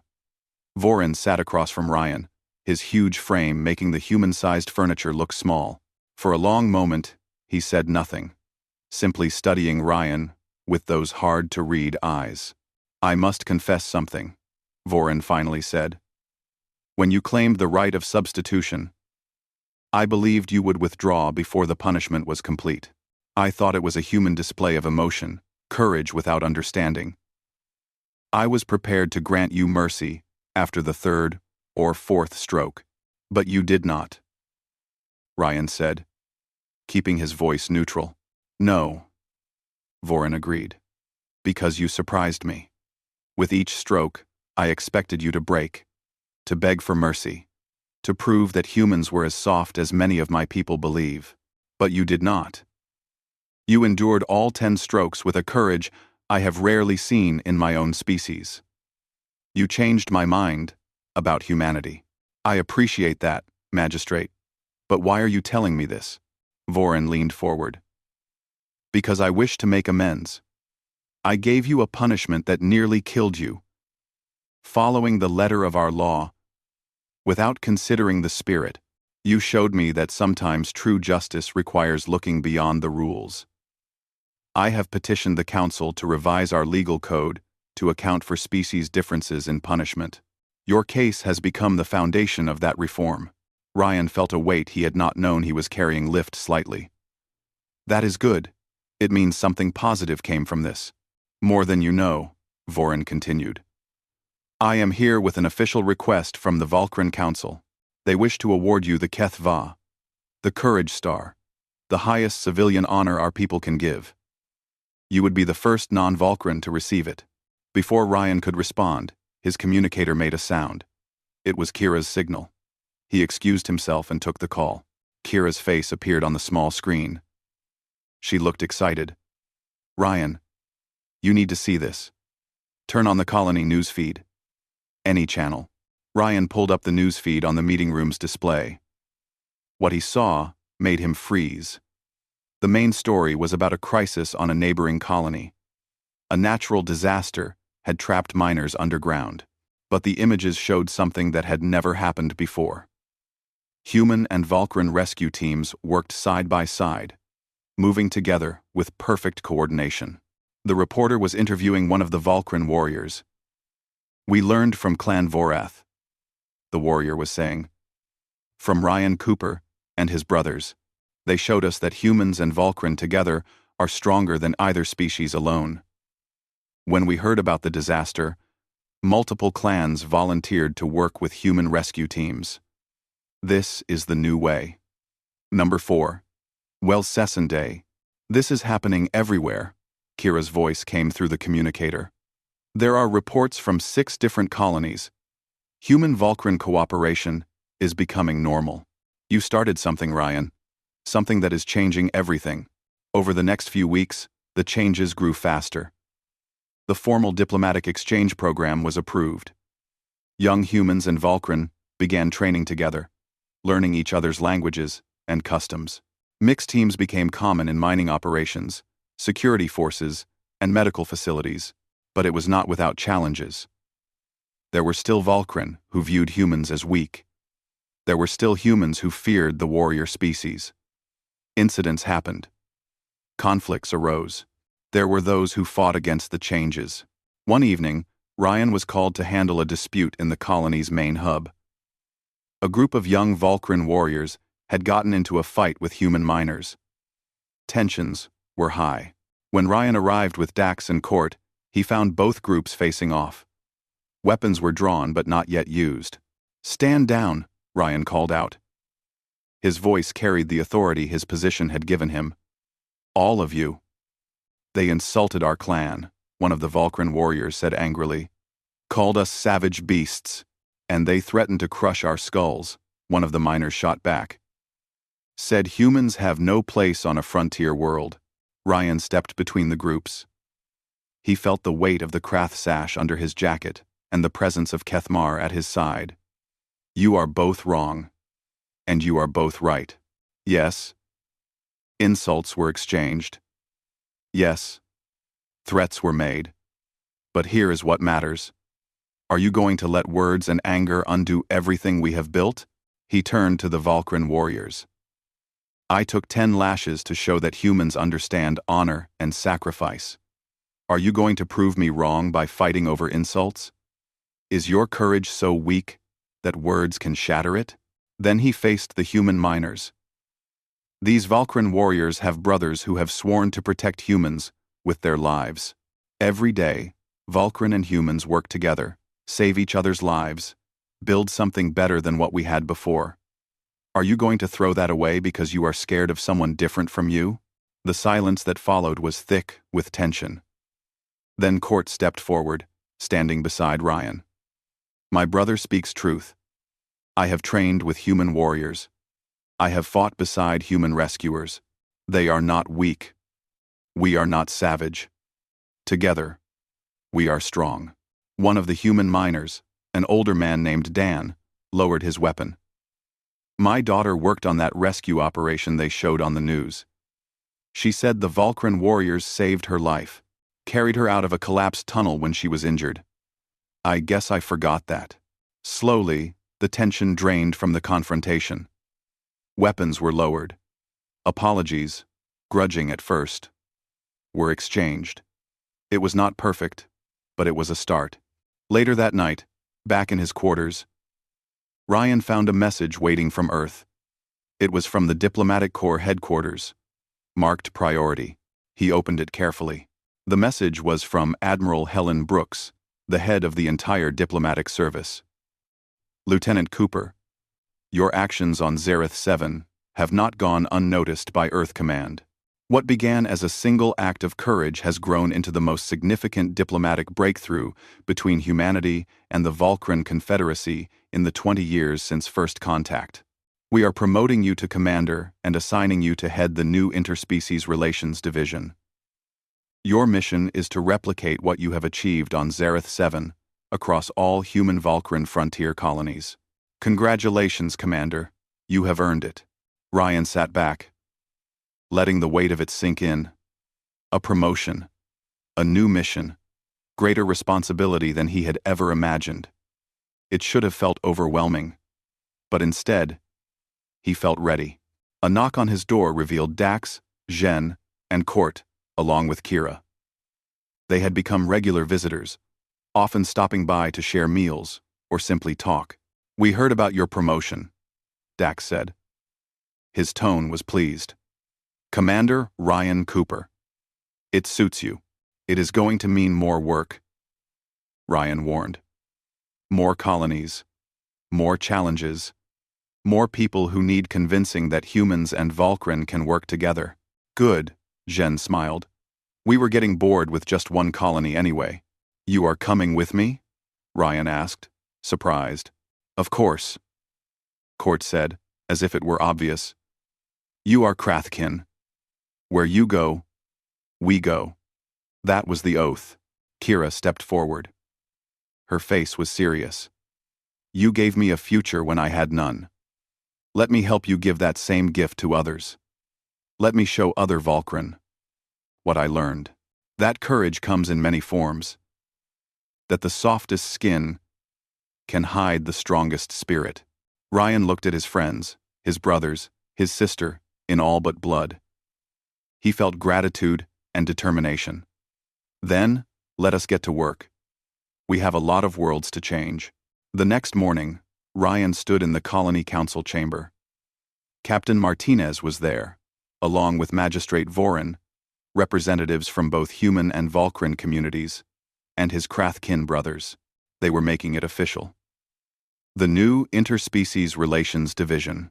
Vorin sat across from Ryan, his huge frame making the human-sized furniture look small. For a long moment, he said nothing, simply studying Ryan with those hard-to-read eyes. I must confess something, Vorin finally said. When you claimed the right of substitution, I believed you would withdraw before the punishment was complete. I thought it was a human display of emotion, courage without understanding. I was prepared to grant you mercy after the third or fourth stroke, but you did not, Ryan said, keeping his voice neutral. No, Vorin agreed, because you surprised me. With each stroke, I expected you to break, to beg for mercy, to prove that humans were as soft as many of my people believe, but you did not. You endured all 10 strokes with a courage I have rarely seen in my own species. You changed my mind about humanity. I appreciate that, Magistrate. But why are you telling me this? Vorin leaned forward. Because I wish to make amends. I gave you a punishment that nearly killed you. Following the letter of our law, without considering the spirit, you showed me that sometimes true justice requires looking beyond the rules. I have petitioned the Council to revise our legal code to account for species differences in punishment. Your case has become the foundation of that reform. Ryan felt a weight he had not known he was carrying lift slightly. That is good. It means something positive came from this. More than you know, Vorin continued. I am here with an official request from the Valkyran Council. They wish to award you the Keth Va, the Courage Star, the highest civilian honor our people can give. You would be the first non-Valkyran to receive it. Before Ryan could respond, his communicator made a sound. It was Kira's signal. He excused himself and took the call. Kira's face appeared on the small screen. She looked excited. Ryan, you need to see this. Turn on the colony news feed. Any channel. Ryan pulled up the news feed on the meeting room's display. What he saw made him freeze. The main story was about a crisis on a neighboring colony. A natural disaster had trapped miners underground, but the images showed something that had never happened before. Human and Valkyran rescue teams worked side by side, moving together with perfect coordination. The reporter was interviewing one of the Valkyran warriors. We learned from Clan Vorath, the warrior was saying. From Ryan Cooper and his brothers. They showed us that humans and Valkyran together are stronger than either species alone. When we heard about the disaster, multiple clans volunteered to work with human rescue teams. This is the new way. Number 4. Well, Day. This is happening everywhere, Kira's voice came through the communicator. There are reports from 6 different colonies. Human-Valkyran cooperation is becoming normal. You started something, Ryan. Something that is changing everything. Over the next few weeks, the changes grew faster. The formal diplomatic exchange program was approved. Young humans and Valkyran began training together, learning each other's languages and customs. Mixed teams became common in mining operations, security forces, and medical facilities, but it was not without challenges. There were still Valkyran who viewed humans as weak. There were still humans who feared the warrior species. Incidents happened. Conflicts arose. There were those who fought against the changes. One evening, Ryan was called to handle a dispute in the colony's main hub. A group of young Vulcan warriors had gotten into a fight with human miners. Tensions were high. When Ryan arrived with Dax and Court, he found both groups facing off. Weapons were drawn but not yet used. "Stand down," Ryan called out. His voice carried the authority his position had given him. "All of you." "They insulted our clan," one of the Vulcan warriors said angrily. "Called us savage beasts, and they threatened to crush our skulls," one of the miners shot back. "Said humans have no place on a frontier world." Ryan stepped between the groups. He felt the weight of the Krath sash under his jacket and the presence of Kethmar at his side. "You are both wrong. And you are both right. Yes. Insults were exchanged. Yes. Threats were made. But here is what matters. Are you going to let words and anger undo everything we have built?" He turned to the Vulcan warriors. "I took 10 lashes to show that humans understand honor and sacrifice. Are you going to prove me wrong by fighting over insults? Is your courage so weak that words can shatter it?" Then he faced the human miners. "These Vulcan warriors have brothers who have sworn to protect humans with their lives. Every day, Vulcan and humans work together, save each other's lives, build something better than what we had before. Are you going to throw that away because you are scared of someone different from you?" The silence that followed was thick with tension. Then Court stepped forward, standing beside Ryan. "My brother speaks truth. I have trained with human warriors. I have fought beside human rescuers. They are not weak. We are not savage. Together, we are strong." One of the human miners, an older man named Dan, lowered his weapon. "My daughter worked on that rescue operation they showed on the news. She said the Vulcan warriors saved her life, carried her out of a collapsed tunnel when she was injured. I guess I forgot that." Slowly, the tension drained from the confrontation. Weapons were lowered. Apologies, grudging at first, were exchanged. It was not perfect, but it was a start. Later that night, back in his quarters, Ryan found a message waiting from Earth. It was from the Diplomatic Corps headquarters, marked priority. He opened it carefully. The message was from Admiral Helen Brooks, the head of the entire diplomatic service. "Lieutenant Cooper, your actions on Zareth 7 have not gone unnoticed by Earth Command. What began as a single act of courage has grown into the most significant diplomatic breakthrough between humanity and the Vulcan Confederacy in the 20 years since first contact. We are promoting you to Commander and assigning you to head the new Interspecies Relations Division. Your mission is to replicate what you have achieved on Zareth 7 across all human Vulcan frontier colonies. Congratulations, Commander. You have earned it." Ryan sat back, letting the weight of it sink in. A promotion, a new mission, greater responsibility than he had ever imagined. It should have felt overwhelming, but instead, he felt ready. A knock on his door revealed Dax, Zhen, and Court, along with Kira. They had become regular visitors, often stopping by to share meals or simply talk. "We heard about your promotion," Dax said. His tone was pleased. "Commander Ryan Cooper. It suits you. It is going to mean more work," Ryan warned. "More colonies, more challenges, more people who need convincing that humans and Vulcan can work together." "Good," Zhen smiled. "We were getting bored with just one colony anyway." "You are coming with me?" Ryan asked, surprised. "Of course," Court said, as if it were obvious. "You are Krathkin. Where you go, we go." That was the oath. Kira stepped forward. Her face was serious. "You gave me a future when I had none. Let me help you give that same gift to others. Let me show other Vulcan what I learned. That courage comes in many forms. That the softest skin can hide the strongest spirit." Ryan looked at his friends, his brothers, his sister, in all but blood. He felt gratitude and determination. Then, let us get to work. We have a lot of worlds to change. The next morning, Ryan stood in the Colony Council chamber. Captain Martinez was there, along with Magistrate Vorin, representatives from both human and Vulcan communities, and his Krathkin brothers. They were making it official. The new Interspecies Relations Division.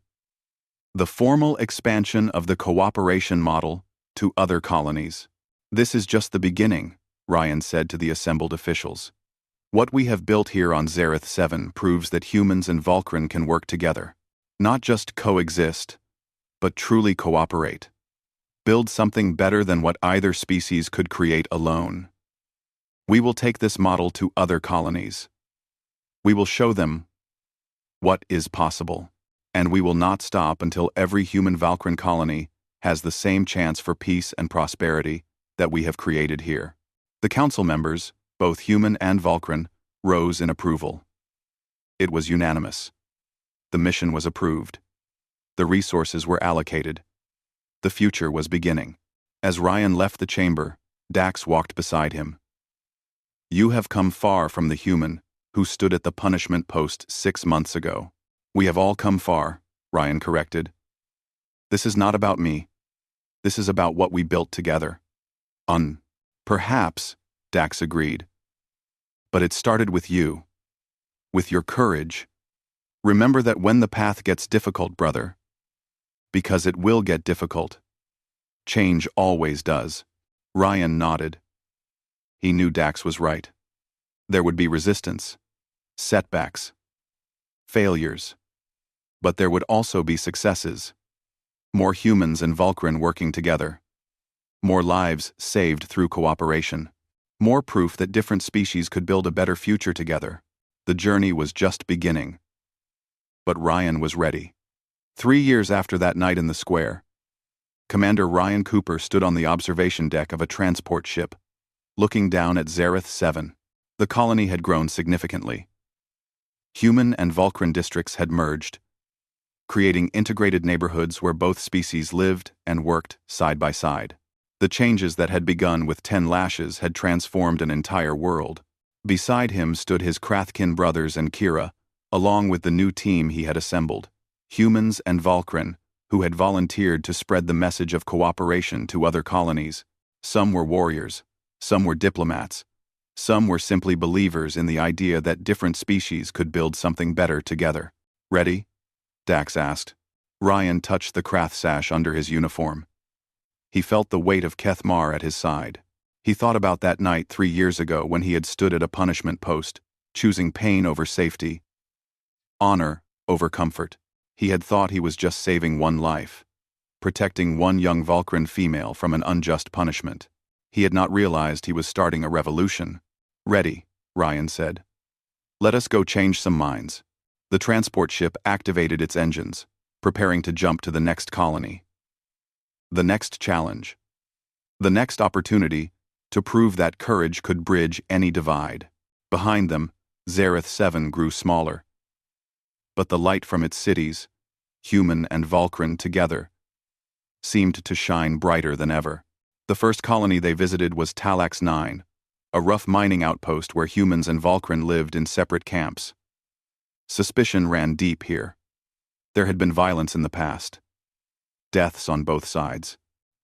The formal expansion of the cooperation model to other colonies. This is just the beginning, Ryan said to the assembled officials. What we have built here on Zareth 7 proves that humans and Vulcan can work together. Not just coexist, but truly cooperate. Build something better than what either species could create alone. We will take this model to other colonies. We will show them what is possible, and we will not stop until every human Vulcan colony has the same chance for peace and prosperity that we have created here. The council members, both human and Vulcan, rose in approval. It was unanimous. The mission was approved. The resources were allocated. The future was beginning. As Ryan left the chamber, Dax walked beside him. You have come far from the human who stood at the punishment post 6 months ago. We have all come far, Ryan corrected. This is not about me. This is about what we built together. Perhaps, Dax agreed. But it started with you. With your courage. Remember that when the path gets difficult, brother. Because it will get difficult. Change always does. Ryan nodded. He knew Dax was right. There would be resistance, setbacks, failures. But there would also be successes. More humans and Vulcan working together. More lives saved through cooperation. More proof that different species could build a better future together. The journey was just beginning. But Ryan was ready. 3 years after that night in the square, Commander Ryan Cooper stood on the observation deck of a transport ship, looking down at Zareth 7. The colony had grown significantly. Human and Vulcan districts had merged, creating integrated neighborhoods where both species lived and worked side by side. The changes that had begun with 10 lashes had transformed an entire world. Beside him stood his Krathkin brothers and Kira, along with the new team he had assembled, humans and Vulcan, who had volunteered to spread the message of cooperation to other colonies. Some were warriors, some were diplomats, some were simply believers in the idea that different species could build something better together. Ready? Dax asked. Ryan touched the Krath sash under his uniform. He felt the weight of Kethmar at his side. He thought about that night 3 years ago when he had stood at a punishment post, choosing pain over safety, honor over comfort. He had thought he was just saving one life, protecting one young Vulcan female from an unjust punishment. He had not realized he was starting a revolution. Ready, Ryan said. Let us go change some minds. The transport ship activated its engines, preparing to jump to the next colony. The next challenge. The next opportunity to prove that courage could bridge any divide. Behind them, Zareth 7 grew smaller. But the light from its cities, human and Vulcan together, seemed to shine brighter than ever. The first colony they visited was Talax 9, a rough mining outpost where humans and Vulcan lived in separate camps. Suspicion ran deep here. There had been violence in the past. Deaths on both sides.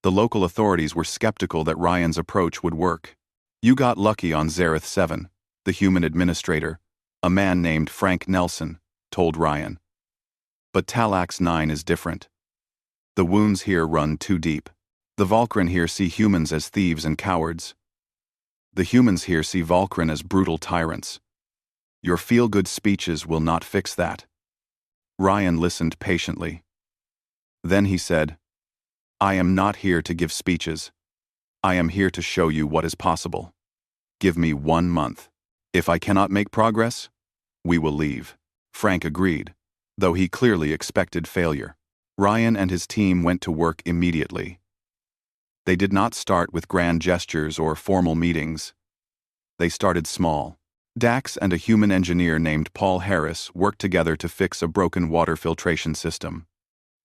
The local authorities were skeptical that Ryan's approach would work. You got lucky on Zareth 7, the human administrator, a man named Frank Nelson, told Ryan. But Talax 9 is different. The wounds here run too deep. The Vulcan here see humans as thieves and cowards. The humans here see Vulcan as brutal tyrants. Your feel-good speeches will not fix that. Ryan listened patiently. Then he said, I am not here to give speeches. I am here to show you what is possible. Give me 1 month. If I cannot make progress, we will leave. Frank agreed, though he clearly expected failure. Ryan and his team went to work immediately. They did not start with grand gestures or formal meetings. They started small. Dax and a human engineer named Paul Harris worked together to fix a broken water filtration system.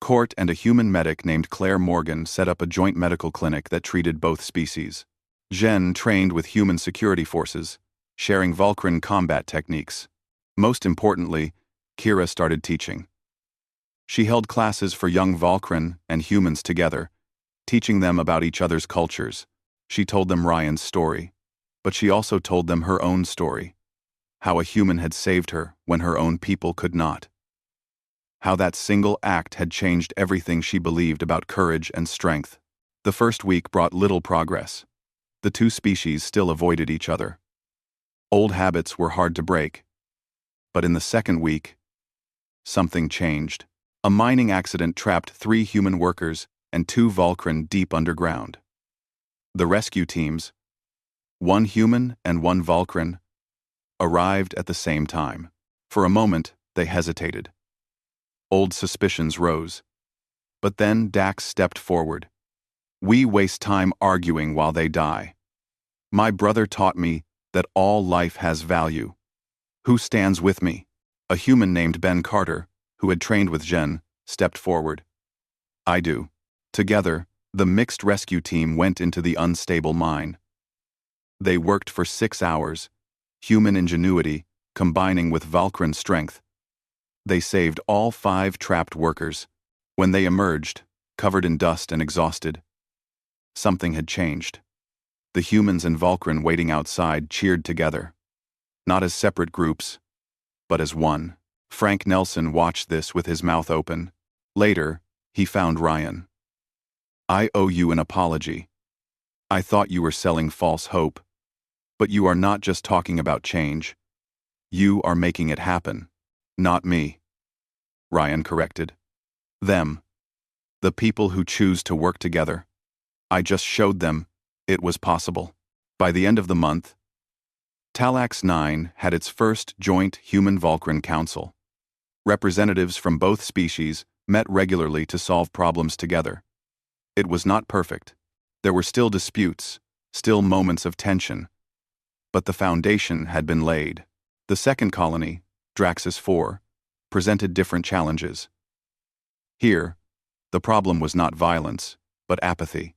Court and a human medic named Claire Morgan set up a joint medical clinic that treated both species. Jen trained with human security forces, sharing Vulcan combat techniques. Most importantly, Kira started teaching. She held classes for young Vulcan and humans together, teaching them about each other's cultures. She told them Ryan's story, but she also told them her own story. How a human had saved her when her own people could not. How that single act had changed everything she believed about courage and strength. The first week brought little progress. The two species still avoided each other. Old habits were hard to break. But in the second week, something changed. A mining accident trapped 3 human workers and 2 Vulcan deep underground. The rescue teams, 1 human and 1 Vulcan, arrived at the same time. For a moment, they hesitated. Old suspicions rose. But then Dax stepped forward. "We waste time arguing while they die. My brother taught me that all life has value. Who stands with me?" A human named Ben Carter, who had trained with Jen, stepped forward. "I do." Together, the mixed rescue team went into the unstable mine. They worked for 6 hours, human ingenuity combining with Vulcan strength. They saved all 5 trapped workers. When they emerged, covered in dust and exhausted, something had changed. The humans and Vulcan waiting outside cheered together. Not as separate groups, but as one. Frank Nelson watched this with his mouth open. Later, he found Ryan. "I owe you an apology. I thought you were selling false hope. But you are not just talking about change. You are making it happen. Not me." Ryan corrected. "Them. The people who choose to work together. I just showed them it was possible." By the end of the month, Talax 9 had its first joint Human-Vulcan Council. Representatives from both species met regularly to solve problems together. It was not perfect. There were still disputes, still moments of tension. But the foundation had been laid. The second colony, Draxus 4, presented different challenges. Here, the problem was not violence, but apathy.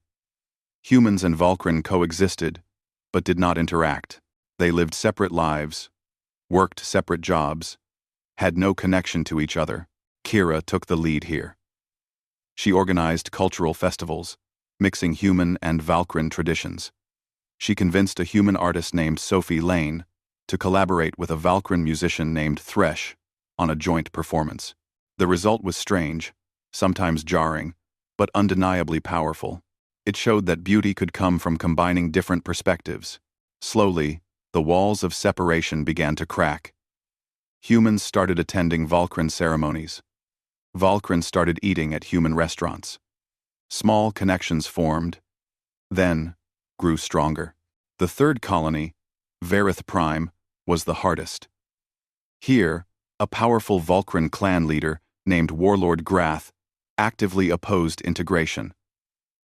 Humans and Vulcan coexisted, but did not interact. They lived separate lives, worked separate jobs, had no connection to each other. Kira took the lead here. She organized cultural festivals, mixing human and Vulcan traditions. She convinced a human artist named Sophie Lane to collaborate with a Vulcan musician named Thresh on a joint performance. The result was strange, sometimes jarring, but undeniably powerful. It showed that beauty could come from combining different perspectives. Slowly, the walls of separation began to crack. Humans started attending Vulcan ceremonies. Vulcan started eating at human restaurants. Small connections formed, then grew stronger. The third colony, Verith Prime, was the hardest. Here, a powerful Vulcan clan leader named Warlord Grath actively opposed integration.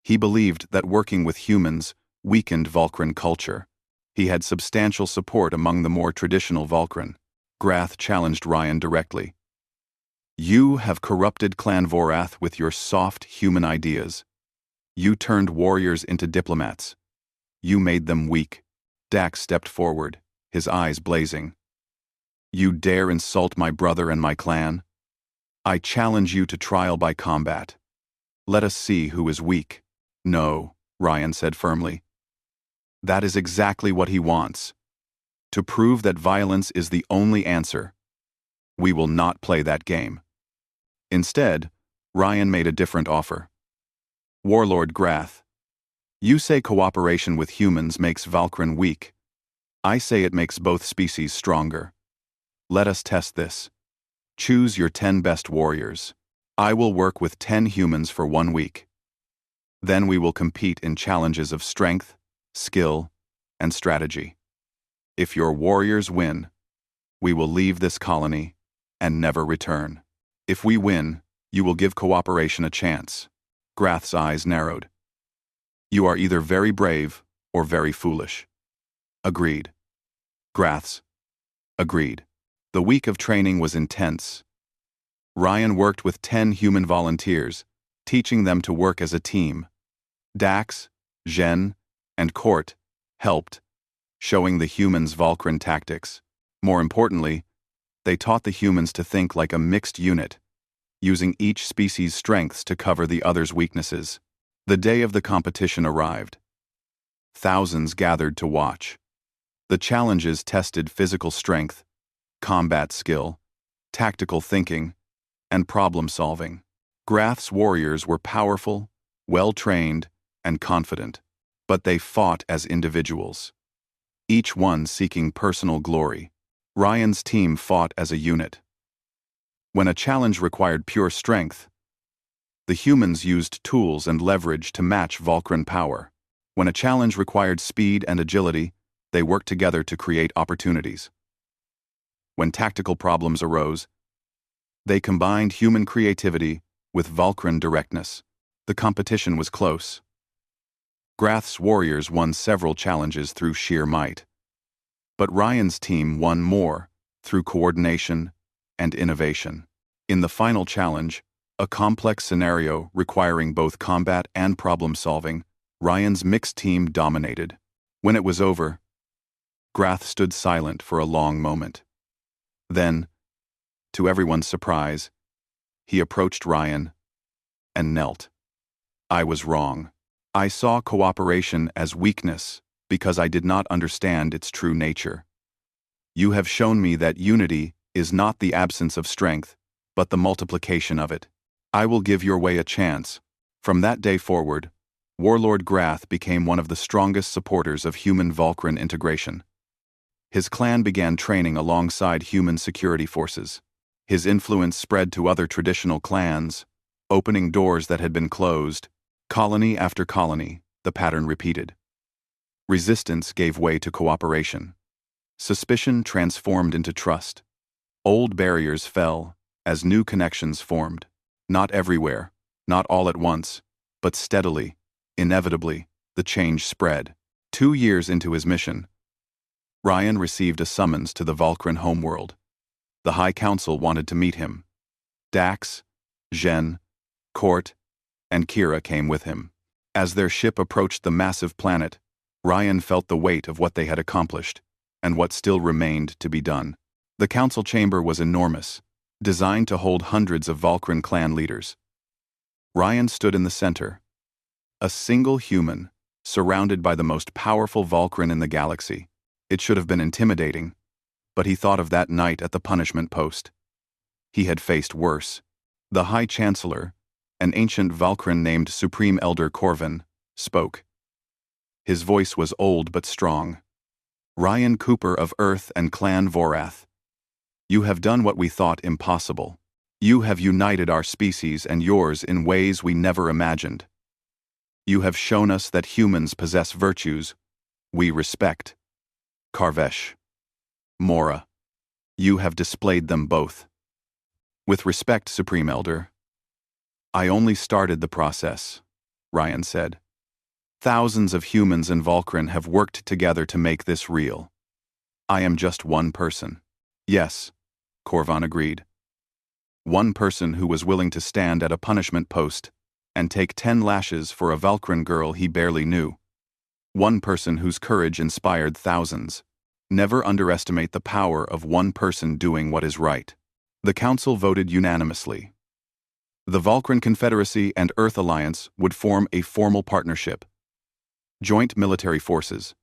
He believed that working with humans weakened Vulcan culture. He had substantial support among the more traditional Vulcan. Grath challenged Ryan directly. "You have corrupted Clan Vorath with your soft human ideas. You turned warriors into diplomats. You made them weak." Dax stepped forward, his eyes blazing. "You dare insult my brother and my clan? I challenge you to trial by combat. Let us see who is weak." "No," Ryan said firmly. "That is exactly what he wants. To prove that violence is the only answer. We will not play that game." Instead, Ryan made a different offer. "Warlord Grath, you say cooperation with humans makes Vulcan weak. I say it makes both species stronger. Let us test this. Choose your 10 best warriors. I will work with 10 humans for 1 week. Then we will compete in challenges of strength, skill, and strategy. If your warriors win, we will leave this colony and never return. If we win, you will give cooperation a chance." Grath's eyes narrowed. "You are either very brave or very foolish." "Agreed." Grath's agreed. The week of training was intense. Ryan worked with 10 human volunteers, teaching them to work as a team. Dax, Zhen, and Court helped, showing the humans Vulcan tactics. More importantly, they taught the humans to think like a mixed unit, using each species' strengths to cover the other's weaknesses. The day of the competition arrived. Thousands gathered to watch. The challenges tested physical strength, combat skill, tactical thinking, and problem-solving. Grath's warriors were powerful, well-trained, and confident, but they fought as individuals, each one seeking personal glory. Ryan's team fought as a unit. When a challenge required pure strength, the humans used tools and leverage to match Vulcan power. When a challenge required speed and agility, they worked together to create opportunities. When tactical problems arose, they combined human creativity with Vulcan directness. The competition was close. Grath's warriors won several challenges through sheer might, but Ryan's team won more through coordination and innovation. In the final challenge, a complex scenario requiring both combat and problem-solving, Ryan's mixed team dominated. When it was over, Grath stood silent for a long moment. Then, to everyone's surprise, he approached Ryan and knelt. I was wrong. I saw cooperation as weakness because I did not understand its true nature. You have shown me that unity is not the absence of strength, but the multiplication of it. I will give your way a chance. From that day forward, Warlord Grath became one of the strongest supporters of human Vulcan integration. His clan began training alongside human security forces. His influence spread to other traditional clans, opening doors that had been closed. Colony after colony, the pattern repeated. Resistance gave way to cooperation. Suspicion transformed into trust. Old barriers fell as new connections formed. Not everywhere, not all at once, but steadily, inevitably, the change spread. 2 years into his mission, Ryan received a summons to the Vulcan homeworld. The High Council wanted to meet him. Dax, Zhen, Court, and Kira came with him. As their ship approached the massive planet, Ryan felt the weight of what they had accomplished, and what still remained to be done. The council chamber was enormous, designed to hold hundreds of Vulcan clan leaders. Ryan stood in the center, a single human, surrounded by the most powerful Vulcan in the galaxy. It should have been intimidating, but he thought of that night at the punishment post. He had faced worse. The High Chancellor, an ancient Vulcan named Supreme Elder Corvin, spoke. His voice was old but strong. Ryan Cooper of Earth and Clan Vorath. You have done what we thought impossible. You have united our species and yours in ways we never imagined. You have shown us that humans possess virtues we respect. Karvesh. Mora. You have displayed them both. With respect, Supreme Elder. I only started the process, Ryan said. Thousands of humans and Vulcan have worked together to make this real. I am just one person. Yes, Corvin agreed. One person who was willing to stand at a punishment post and take 10 lashes for a Vulcan girl he barely knew. One person whose courage inspired thousands. Never underestimate the power of one person doing what is right. The council voted unanimously. The Vulcan Confederacy and Earth Alliance would form a formal partnership. Joint military forces,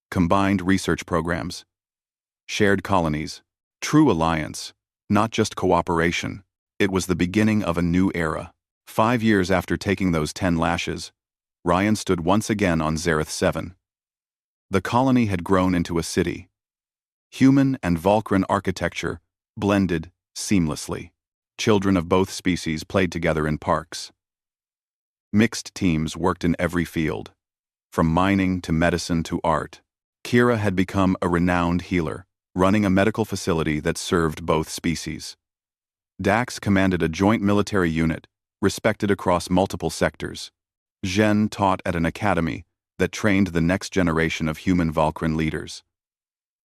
combined research programs, shared colonies, true alliance, not just cooperation. It was the beginning of a new era. 5 years after taking those 10 lashes, Ryan stood once again on Zareth 7. The colony had grown into a city. Human and Vulcan architecture blended seamlessly. Children of both species played together in parks. Mixed teams worked in every field, from mining to medicine to art. Kira had become a renowned healer, running a medical facility that served both species. Dax commanded a joint military unit, respected across multiple sectors. Zhen taught at an academy that trained the next generation of human Vulcan leaders.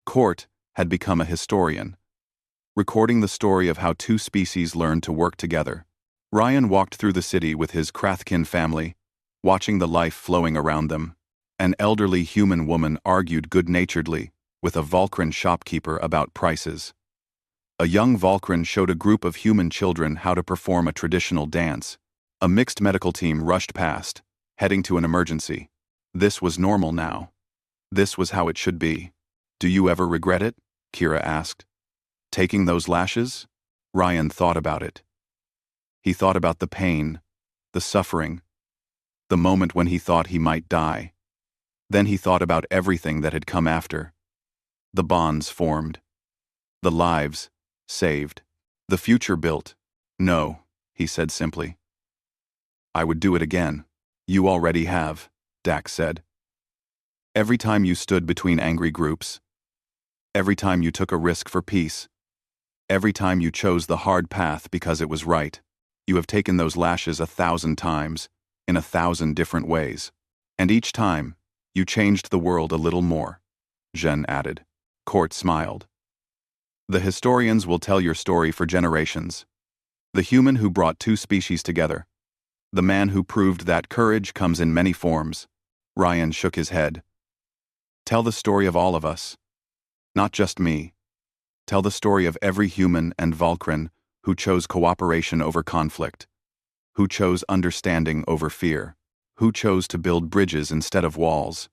Court had become a historian, recording the story of how two species learned to work together. Ryan walked through the city with his Krathkin family, watching the life flowing around them. An elderly human woman argued good-naturedly with a Volcran shopkeeper about prices. A young Volcran showed a group of human children how to perform a traditional dance. A mixed medical team rushed past, heading to an emergency. This was normal now. This was how it should be. Do you ever regret it? Kira asked. Taking those lashes? Ryan thought about it. He thought about the pain, the suffering, the moment when he thought he might die. Then he thought about everything that had come after. The bonds formed. The lives saved. The future built. No, he said simply. I would do it again. You already have, Dax said. Every time you stood between angry groups. Every time you took a risk for peace. Every time you chose the hard path because it was right. You have taken those lashes 1,000 times, in 1,000 different ways. And each time, you changed the world a little more, Zhen added. Court smiled. The historians will tell your story for generations. The human who brought two species together. The man who proved that courage comes in many forms. Ryan shook his head. Tell the story of all of us. Not just me. Tell the story of every human and Volcran who chose cooperation over conflict, who chose understanding over fear, who chose to build bridges instead of walls.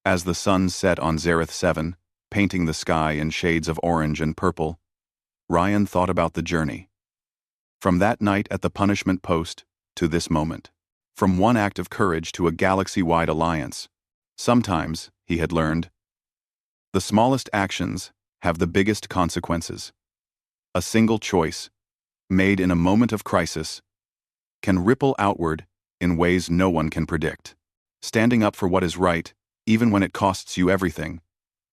As the sun set on Zareth 7, painting the sky in shades of orange and purple, Ryan thought about the journey. From that night at the punishment post to this moment. From one act of courage to a galaxy-wide alliance. Sometimes, he had learned, the smallest actions have the biggest consequences. A single choice, made in a moment of crisis, can ripple outward in ways no one can predict. Standing up for what is right, even when it costs you everything,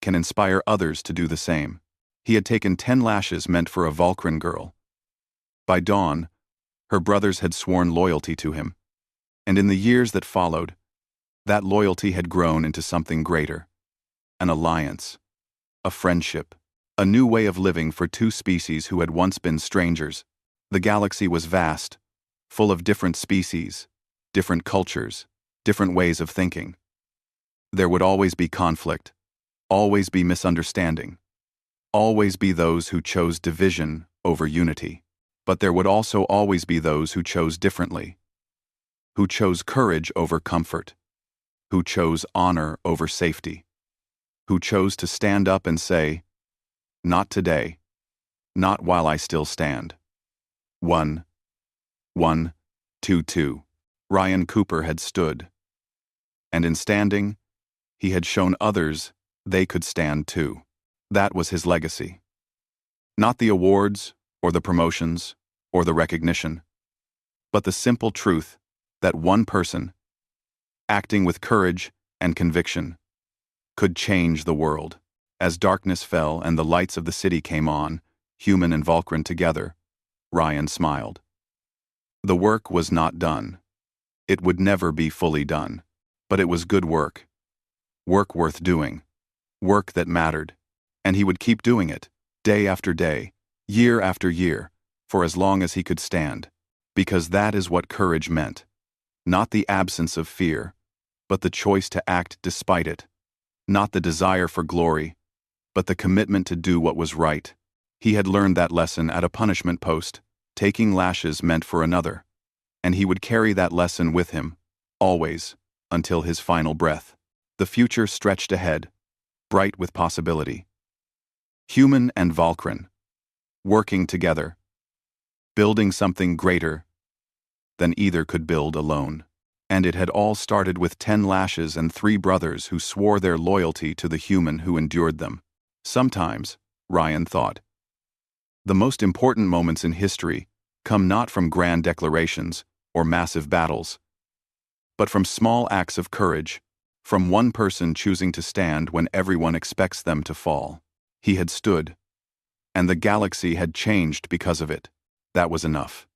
can inspire others to do the same. He had taken 10 lashes meant for a Volcran girl. By dawn, her brothers had sworn loyalty to him, and in the years that followed, that loyalty had grown into something greater. An alliance, a friendship, a new way of living for two species who had once been strangers. The galaxy was vast, full of different species, different cultures, different ways of thinking. There would always be conflict, always be misunderstanding, always be those who chose division over unity. But there would also always be those who chose differently, who chose courage over comfort, who chose honor over safety, who chose to stand up and say, not today, not while I still stand. 1, 1, 2, 2. Ryan Cooper had stood. And in standing, he had shown others they could stand too. That was his legacy. Not the awards, or the promotions, or the recognition, but the simple truth that one person, acting with courage and conviction, could change the world. As darkness fell and the lights of the city came on, human and Volcran together, Ryan smiled. The work was not done. It would never be fully done, but it was good work. Work worth doing. Work that mattered. And he would keep doing it, day after day, year after year, for as long as he could stand, because that is what courage meant. Not the absence of fear, but the choice to act despite it. Not the desire for glory, but the commitment to do what was right. He had learned that lesson at a punishment post, taking lashes meant for another, and he would carry that lesson with him, always, until his final breath. The future stretched ahead, bright with possibility. Human and Volcran, working together, building something greater than either could build alone. And it had all started with 10 lashes and 3 brothers who swore their loyalty to the human who endured them. Sometimes, Ryan thought, the most important moments in history come not from grand declarations or massive battles, but from small acts of courage, from one person choosing to stand when everyone expects them to fall. He had stood, and the galaxy had changed because of it. That was enough.